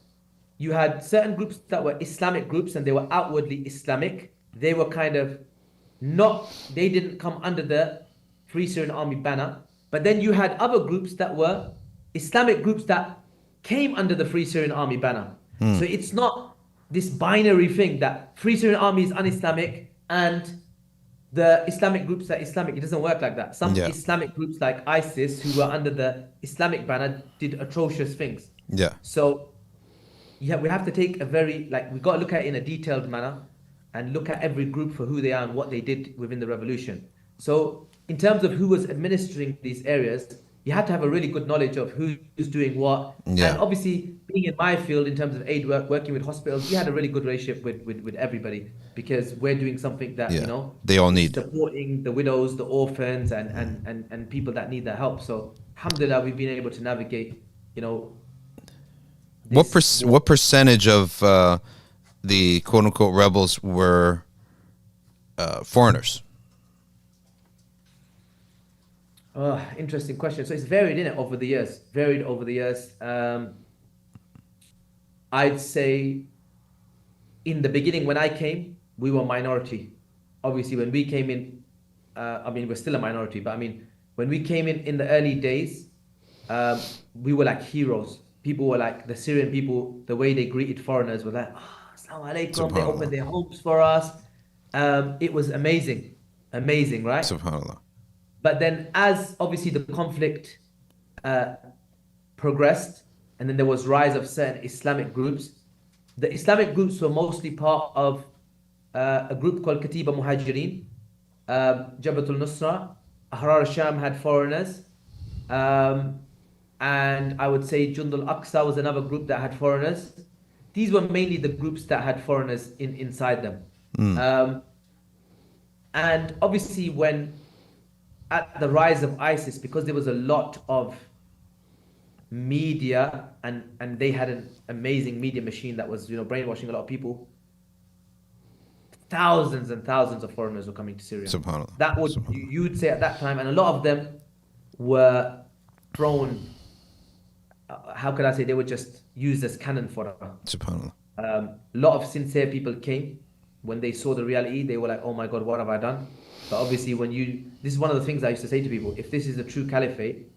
you had certain groups that were Islamic groups and they were outwardly Islamic. They were kind of they didn't come under the Free Syrian Army banner. But then you had other groups that were Islamic groups that came under the Free Syrian Army banner. So it's not this binary thing that Free Syrian Army is un-Islamic and the Islamic groups are Islamic. It doesn't work like that. Some Islamic groups like ISIS, who were under the Islamic banner, did atrocious things. Yeah. So yeah, we have to take we got to look at it in a detailed manner and look at every group for who they are and what they did within the revolution. So in terms of who was administering these areas, you had to have a really good knowledge of who's doing what. Yeah. And obviously, being in my field in terms of aid work, working with hospitals, we had a really good relationship with everybody because we're doing something that, you know, they all need. Supporting the widows, the orphans, and people that need their help. So, alhamdulillah, we've been able to navigate, you know. What percentage of the quote-unquote rebels were foreigners? Interesting question. So it's varied in it over the years. I'd say in the beginning when I came, we were minority. Obviously, when we came in, I mean, we're still a minority, but I mean, when we came in the early days, we were like heroes. People were like, the Syrian people, the way they greeted foreigners were like, Assalamu alaikum, they opened their homes for us. It was amazing, right? Subhanallah. But then as obviously the conflict progressed, and then there was rise of certain Islamic groups, the Islamic groups were mostly part of a group called Katiba Muhajirin, Jabhatul Nusra, Ahrar al-Sham had foreigners, and I would say Jundul Aqsa was another group that had foreigners. These were mainly the groups that had foreigners inside them. And obviously at the rise of ISIS, because there was a lot of media and they had an amazing media machine that was, you know, brainwashing a lot of people, thousands and thousands of foreigners were coming to Syria. Subhanallah. That would, you'd say at that time, and a lot of them were thrown, how could I say, they were just used as cannon fodder. Subhanallah. A lot of sincere people came. When they saw the reality, they were like, oh my God, what have I done? But obviously this is one of the things I used to say to people, if this is the true caliphate,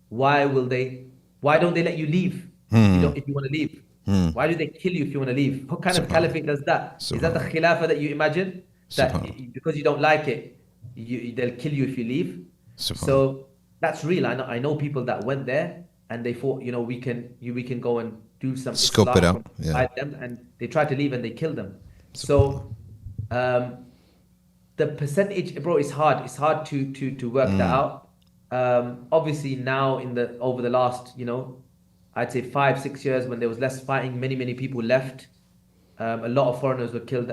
why don't they let you leave if you want to leave? Why do they kill you if you want to leave? What kind of caliphate does that? Is that the khilafah that you imagine? That because you don't like it, they'll kill you if you leave? So that's real. I know people that went there and they thought, you know, we can go and do some scope it out. Them, and they tried to leave and they killed them. So the percentage, bro, is hard. It's hard to work that out. Obviously now over the last, you know, I'd say 5-6 years, when there was less fighting, many people left. A lot of foreigners were killed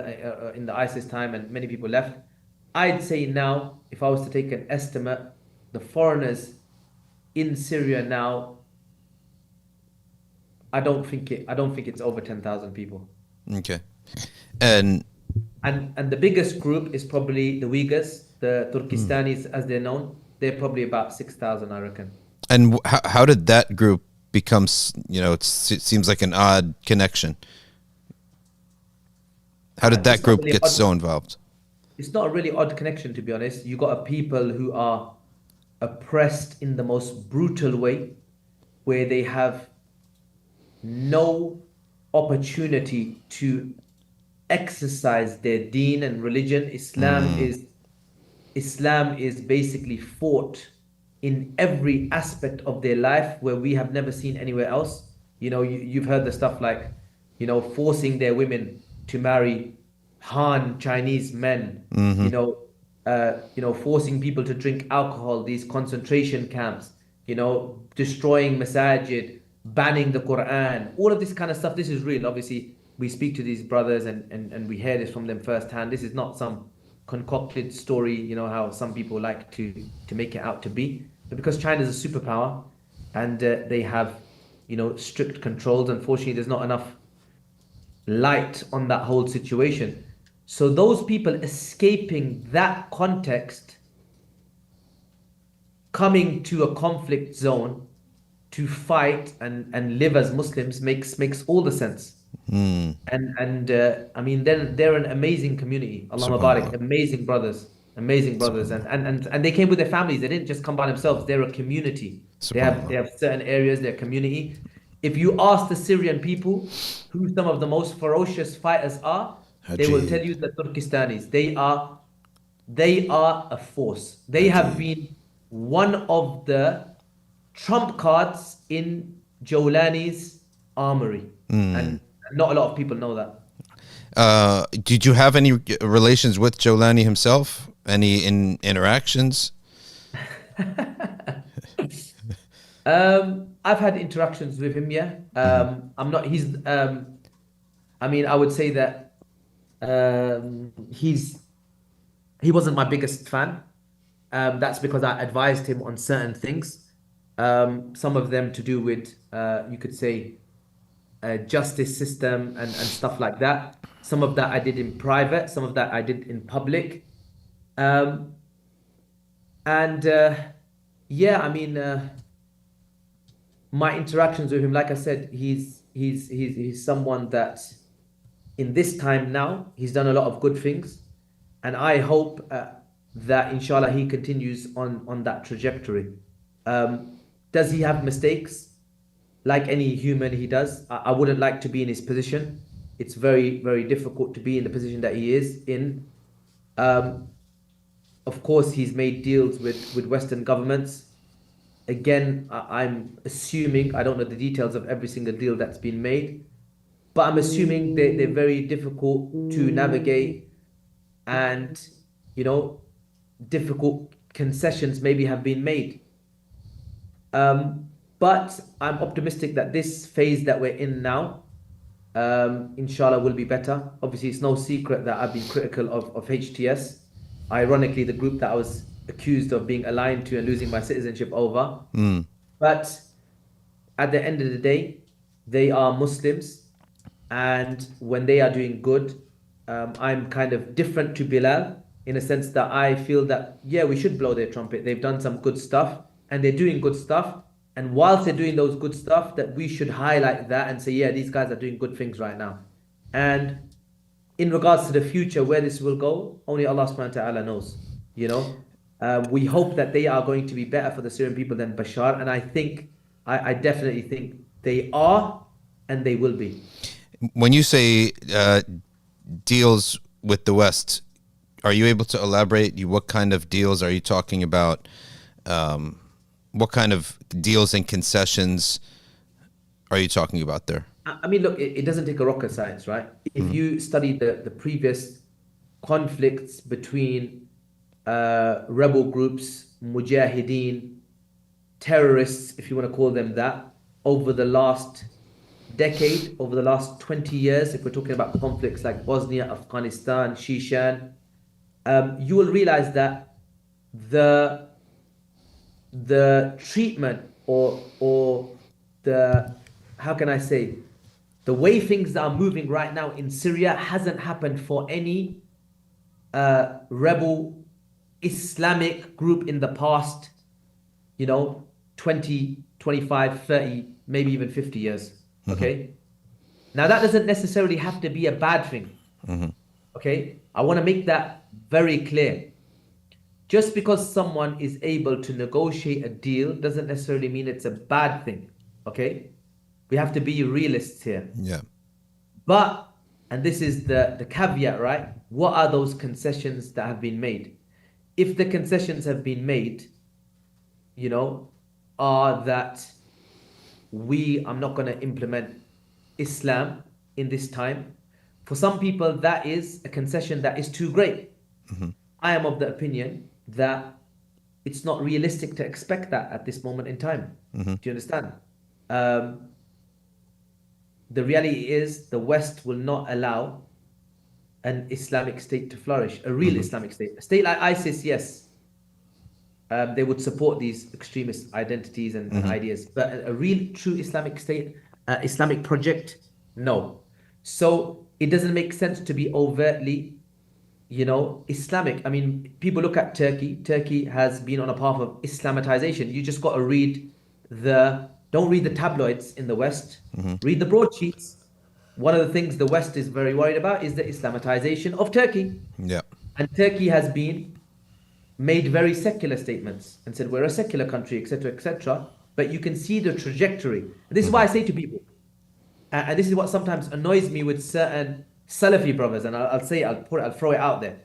in the ISIS time, and many people left. I'd say now, if I was to take an estimate, the foreigners in Syria now, I don't think it's over 10,000 people. Okay, and the biggest group is probably the Uyghurs, the Turkistanis, as they're known. They're probably about 6,000, I reckon. And how did that group become? You know, it seems like an odd connection. How did that group get so involved? It's not a really odd connection, to be honest. You got a people who are oppressed in the most brutal way, where they have no opportunity to exercise their deen and religion. Islam is basically fought in every aspect of their life where we have never seen anywhere else. You know, you've heard the stuff like, you know, forcing their women to marry Han Chinese men, you know, forcing people to drink alcohol, these concentration camps, destroying masajid, banning the Quran, all of this kind of stuff. This is real. Obviously, we speak to these brothers and we hear this from them firsthand. This is not some concocted story, how some people like to make it out to be. But because China is a superpower and they have, strict controls, unfortunately, there's not enough light on that whole situation. So those people escaping that context, coming to a conflict zone to fight and live as Muslims makes all the sense. And I mean, they're an amazing community. Allahumma barik, amazing brothers, and they came with their families. They didn't just come by themselves. They're a community. They have certain areas, their community. If you ask the Syrian people who some of the most ferocious fighters are, they will tell you the Turkistanis. They are a force. They have been one of the trump cards in Jolani's armory, and not a lot of people know that. Did you have any relations with Jolani himself? Any interactions? I've had interactions with him, yeah. I'm not. I would say that he wasn't my biggest fan. That's because I advised him on certain things. Some of them to do with, you could say, justice system and stuff like that. Some of that I did in private. Some of that I did in public. My interactions with him, like I said, he's someone that in this time now, he's done a lot of good things. And I hope that inshallah he continues on that trajectory. Does he have mistakes? Like any human, he does. I wouldn't like to be in his position. It's very, very difficult to be in the position that he is in. Of course, he's made deals with Western governments. Again, I'm assuming, I don't know the details of every single deal that's been made, but I'm assuming they're very difficult to navigate, and, difficult concessions maybe have been made. But I'm optimistic that this phase that we're in now, inshallah, will be better. Obviously, it's no secret that I've been critical of HTS. Ironically, the group that I was accused of being aligned to and losing my citizenship over. But at the end of the day, they are Muslims. And when they are doing good, I'm kind of different to Bilal in a sense that I feel that, yeah, we should blow their trumpet. They've done some good stuff and they're doing good stuff. And whilst they're doing those good stuff, that we should highlight that and say, yeah, these guys are doing good things right now. And in regards to the future, where this will go, only Allah subhanahu wa ta'ala knows, We hope that they are going to be better for the Syrian people than Bashar. And I definitely think they are, and they will be. When you say deals with the West, are you able to elaborate? What kind of deals are you talking about? What kind of deals and concessions are you talking about there? I mean, look, it doesn't take a rocket science, right? If you study the previous conflicts between rebel groups, mujahideen, terrorists, if you want to call them that, over the last decade, over the last 20 years, if we're talking about conflicts like Bosnia, Afghanistan, Shishan, you will realize that the treatment or the, how can I say, the way things are moving right now in Syria hasn't happened for any rebel Islamic group in the past, 20, 25, 30, maybe even 50 years. Okay. Now that doesn't necessarily have to be a bad thing. Okay. I want to make that very clear. Just because someone is able to negotiate a deal doesn't necessarily mean it's a bad thing. Okay. We have to be realists here. Yeah. But, and this is the caveat, right? What are those concessions that have been made? If the concessions have been made, are that I'm not going to implement Islam in this time. For some people, that is a concession that is too great. I am of the opinion that it's not realistic to expect that at this moment in time. Do you understand? The reality is the West will not allow an Islamic state to flourish, a real Islamic state. A state like ISIS, yes, they would support these extremist identities and ideas, but a real, true Islamic state, Islamic project, no. So it doesn't make sense to be overtly, Islamic. I mean, people look at Turkey. Turkey has been on a path of Islamatization. You just got to don't read the tabloids in the West. Read the broadsheets. One of the things the West is very worried about is the Islamatization of Turkey. Yeah. And Turkey has made very secular statements and said, we're a secular country, etc., etc. But you can see the trajectory. And this is why I say to people, and this is what sometimes annoys me with certain Salafi brothers, and I'll throw it out there.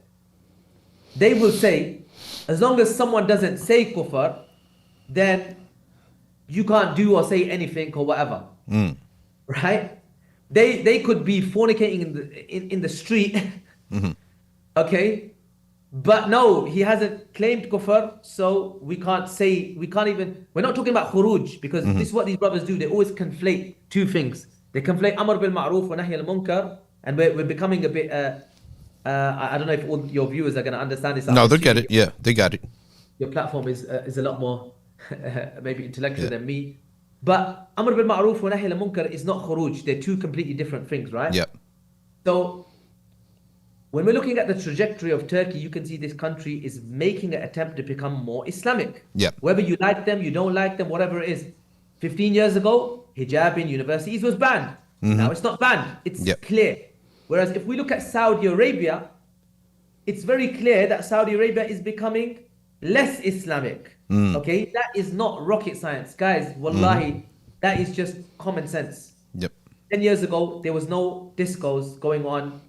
They will say, as long as someone doesn't say kufr, then you can't do or say anything or whatever. Right? They could be fornicating in the street. Okay? But no, he hasn't claimed kufr, so we're not talking about khuruj, because this is what these brothers do. They always conflate two things. They conflate amr bil ma'roof wa nahy al munkar, and we're becoming a bit, I don't know if all your viewers are going to understand this. No, they get it. Yeah, they got it. Your platform is a lot more maybe intellectual than me. But amr bil ma'roof wa nahy al munkar is not khuruj. They're two completely different things, right? Yeah. So when we're looking at the trajectory of Turkey, you can see this country is making an attempt to become more Islamic. Yeah. Whether you like them, you don't like them, whatever it is. 15 years ago, hijab in universities was banned. Now it's not banned. It's clear. Whereas if we look at Saudi Arabia, it's very clear that Saudi Arabia is becoming less Islamic. Okay? That is not rocket science. Guys, wallahi, that is just common sense. Yep. 10 years ago, there was no discos going on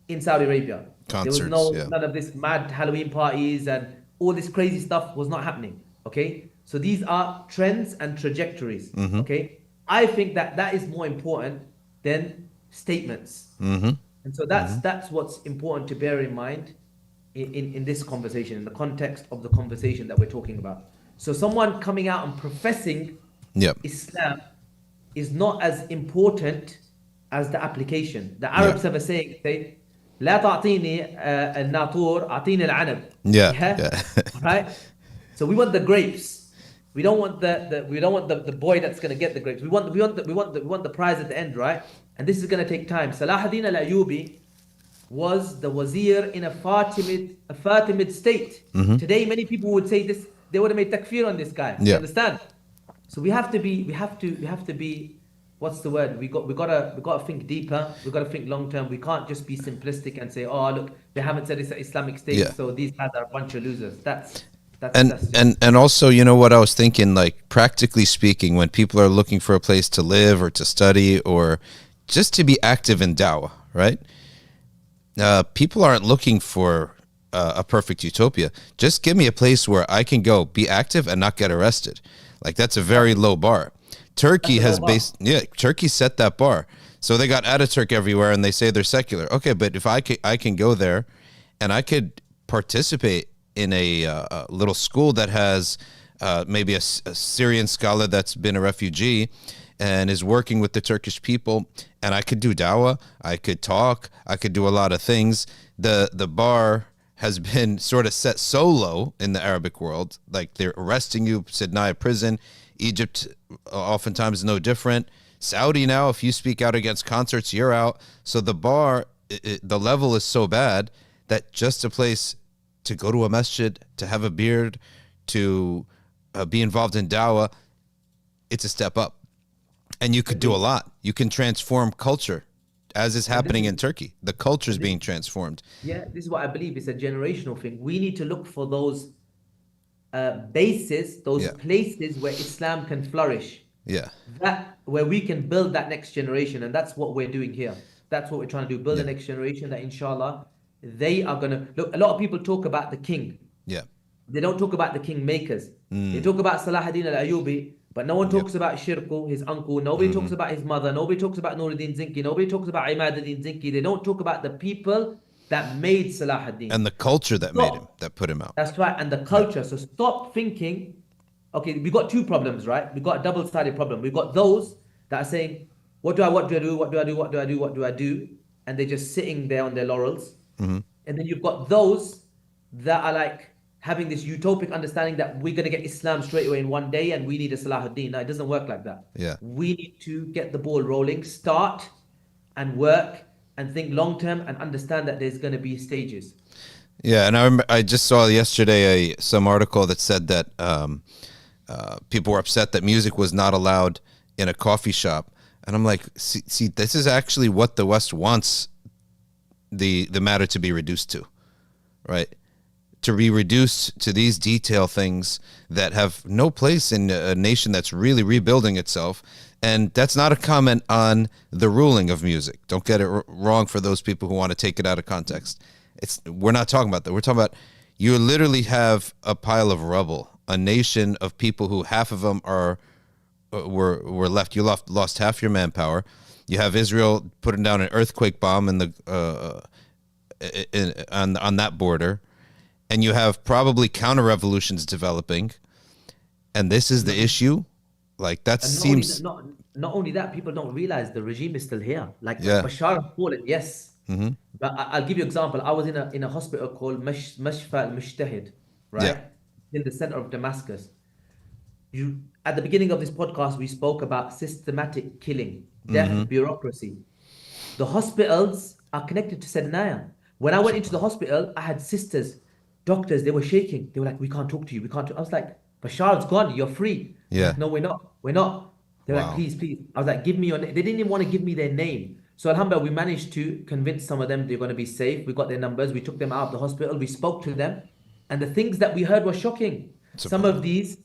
in Saudi Arabia. Concerts, there was none of this mad Halloween parties and all this crazy stuff was not happening. Okay? So these are trends and trajectories. Okay? I think that is more important than statements. And so that's what's important to bear in mind in this conversation, in the context of the conversation that we're talking about. So someone coming out and professing Islam is not as important as the application. The Arabs have a saying, say, لا تعطيني الناطور أعطيني العنب. Right? So we want the grapes. We don't want the boy that's going to get the grapes. We want the prize at the end, right? And this is going to take time. Salahuddin al-Ayyubi was the wazir in a Fatimid state. Today, many people would say this. They would have made takfir on this guy. You understand? So we have to be. What's the word? We got to think deeper. We got to think long term. We can't just be simplistic and say, oh look, they haven't said it's an Islamic state, so these guys are a bunch of losers. And also, you know what I was thinking, like practically speaking, when people are looking for a place to live or to study or just to be active in dawah, right? People aren't looking for a perfect utopia. Just give me a place where I can go, be active and not get arrested. Like that's a very low bar. Turkey Turkey set that bar. So they got Ataturk everywhere and they say they're secular. Okay, but if I can go there and I could participate in a little school that has maybe a Syrian scholar that's been a refugee and is working with the Turkish people, and I could do dawah, I could talk, I could do a lot of things. The bar has been sort of set so low in the Arabic world, like they're arresting you, Sidnaya prison. Egypt oftentimes no different. Saudi now, if you speak out against concerts, you're out. So the bar, the level is so bad that just a place to go to a masjid, to have a beard, to be involved in dawah, it's a step up. And you could do a lot. You can transform culture, as is happening in Turkey. The culture is being transformed. Yeah, this is what I believe. It's a generational thing. We need to look for those bases, those places where Islam can flourish. Yeah. Where we can build that next generation. And that's what we're doing here. That's what we're trying to do. Build the next generation that inshallah, they are going to... Look, a lot of people talk about the king. Yeah. They don't talk about the king makers. They talk about Salahuddin al-Ayyubi, but no one talks about Shirku, his uncle. Nobody talks about his mother. Nobody talks about Nuruddin Zinki. Nobody talks about Imaduddin Zinki. They don't talk about the people that made Salah ad-Din. And the culture that made him, that put him out. That's right, and the culture. So stop thinking, okay, we got two problems, right? We got a double-sided problem. We've got those that are saying, what do I do? And they're just sitting there on their laurels. And then you've got those that are like having this utopic understanding that we're going to get Islam straight away in one day and we need a Salah ad-Din. No, it doesn't work like that. Yeah. We need to get the ball rolling, start and work and think long-term and understand that there's going to be stages. Yeah, and I remember I just saw yesterday some article that said that people were upset that music was not allowed in a coffee shop. And I'm like, see, this is actually what the West wants the matter to be reduced to, right? To be reduced to these detail things that have no place in a nation that's really rebuilding itself. And that's not a comment on the ruling of music. Don't get it wrong for those people who want to take it out of context. We're not talking about that. We're talking about you literally have a pile of rubble, a nation of people who half of them were left. You lost half your manpower. You have Israel putting down an earthquake bomb in the on that border, and you have probably counter revolutions developing. And this is the issue. Like that seems. Not only that, people don't realize the regime is still here. Like Bashar has fallen, yes. But I'll give you an example. I was in a hospital called Mashfa al-Mushtahid, right? In the center of Damascus. At the beginning of this podcast, we spoke about systematic killing, death, bureaucracy. The hospitals are connected to Sednaya. When I went into the hospital, I had sisters, doctors, they were shaking. They were like, we can't talk to you. I was like, Bashar's gone, you're free. Yeah. Like, no, we're not. They're like, please. I was like, give me your name. They didn't even want to give me their name. So alhamdulillah, we managed to convince some of them they're going to be safe. We got their numbers. We took them out of the hospital. We spoke to them. And the things that we heard were shocking. Some of these,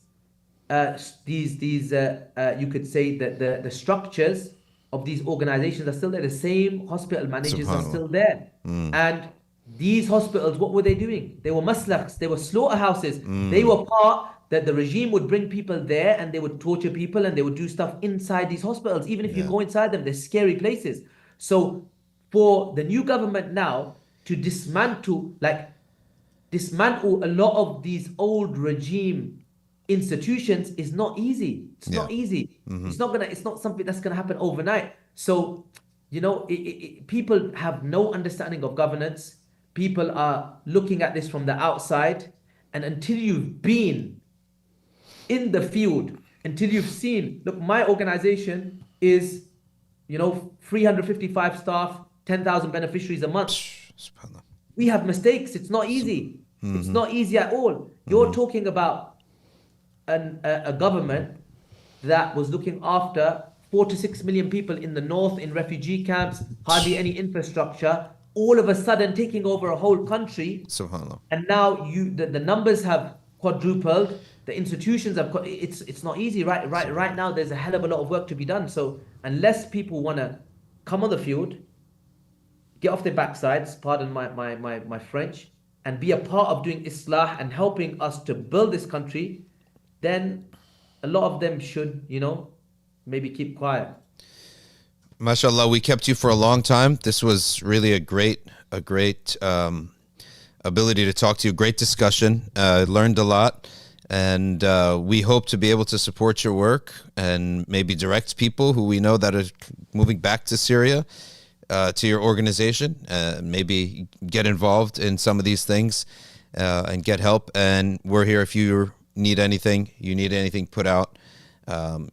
you could say that the structures of these organizations are still there. The same hospital managers are still there. And these hospitals, what were they doing? They were maslaks. They were slaughterhouses. They were part that the regime would bring people there and they would torture people and they would do stuff inside these hospitals. Even if you go inside them, they're scary places. So for the new government now to dismantle a lot of these old regime institutions is not easy. It's not easy. It's not something that's gonna happen overnight. So, people have no understanding of governance. People are looking at this from the outside, and until you've been in the field, until you've seen, look, my organization is, 355 staff, 10,000 beneficiaries a month. We have mistakes. It's not easy. It's not easy at all. You're talking about a government that was looking after 4 to 6 million people in the north in refugee camps, hardly any infrastructure, all of a sudden taking over a whole country. Subhanallah. And now the numbers have quadrupled, the institutions have it's not easy. Right now there's a hell of a lot of work to be done. So unless people want to come on the field, get off their backsides, pardon my French, and be a part of doing Islah and helping us to build this country, then a lot of them should, maybe keep quiet. MashaAllah, we kept you for a long time. This was really a great ability to talk to you. Great discussion. Learned a lot. And we hope to be able to support your work and maybe direct people who we know that are moving back to Syria to your organization. Maybe get involved in some of these things and get help. And we're here if you need anything put out,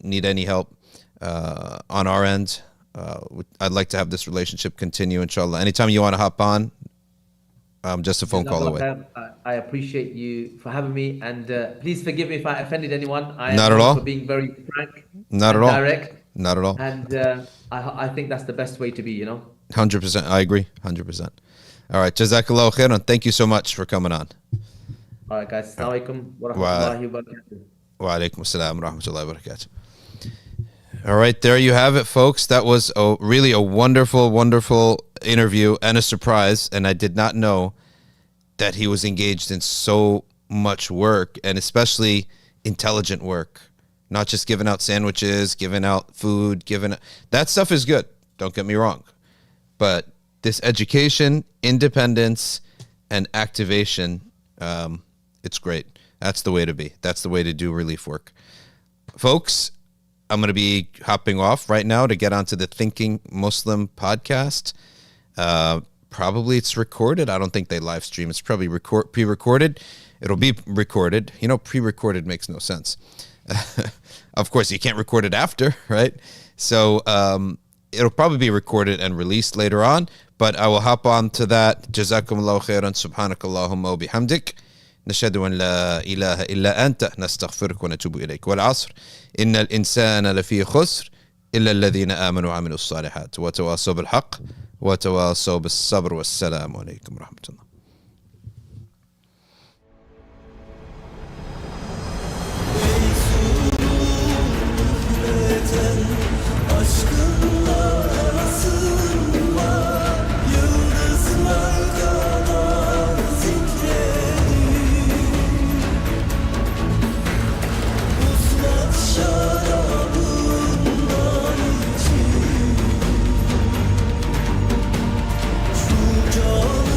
need any help on our end. I'd like to have this relationship continue, inshallah. Anytime you want to hop on, just a phone call away. I appreciate you for having me, and please forgive me if I offended anyone. Not at all. For being very frank, not at all, direct. Not at all. And I think that's the best way to be. 100%. I agree. 100%. All right. Jazakallahu khairan. Thank you so much for coming on. All right, guys. Assalamu alaikum wa rahmatullahi wa barakatuh. Wa alaikum assalam wa rahmatullahi wa barakatuh. All right, there you have it, folks. That was really a wonderful, wonderful interview and a surprise. And I did not know that he was engaged in so much work, and especially intelligent work. Not just giving out sandwiches, giving out food, that stuff is good. Don't get me wrong. But this education, independence, and activation, it's great. That's the way to be. That's the way to do relief work. Folks, I'm going to be hopping off right now to get onto the Thinking Muslim podcast. Probably it's recorded. I don't think they live stream. It's probably pre-recorded. It'll be recorded. You know, pre-recorded makes no sense. Of course, you can't record it after, right? So it'll probably be recorded and released later on, but I will hop on to that. Jazakumullahu khairan, subhanakallahumma wa bihamdik. نشهد أن لا إله إلا أنت نستغفرك ونتوب إليك والعصر إن الإنسان لفي خسر إلا الذين آمنوا وعملوا الصالحات وتواصوا بالحق وتواصوا بالصبر والسلام عليكم ورحمة الله.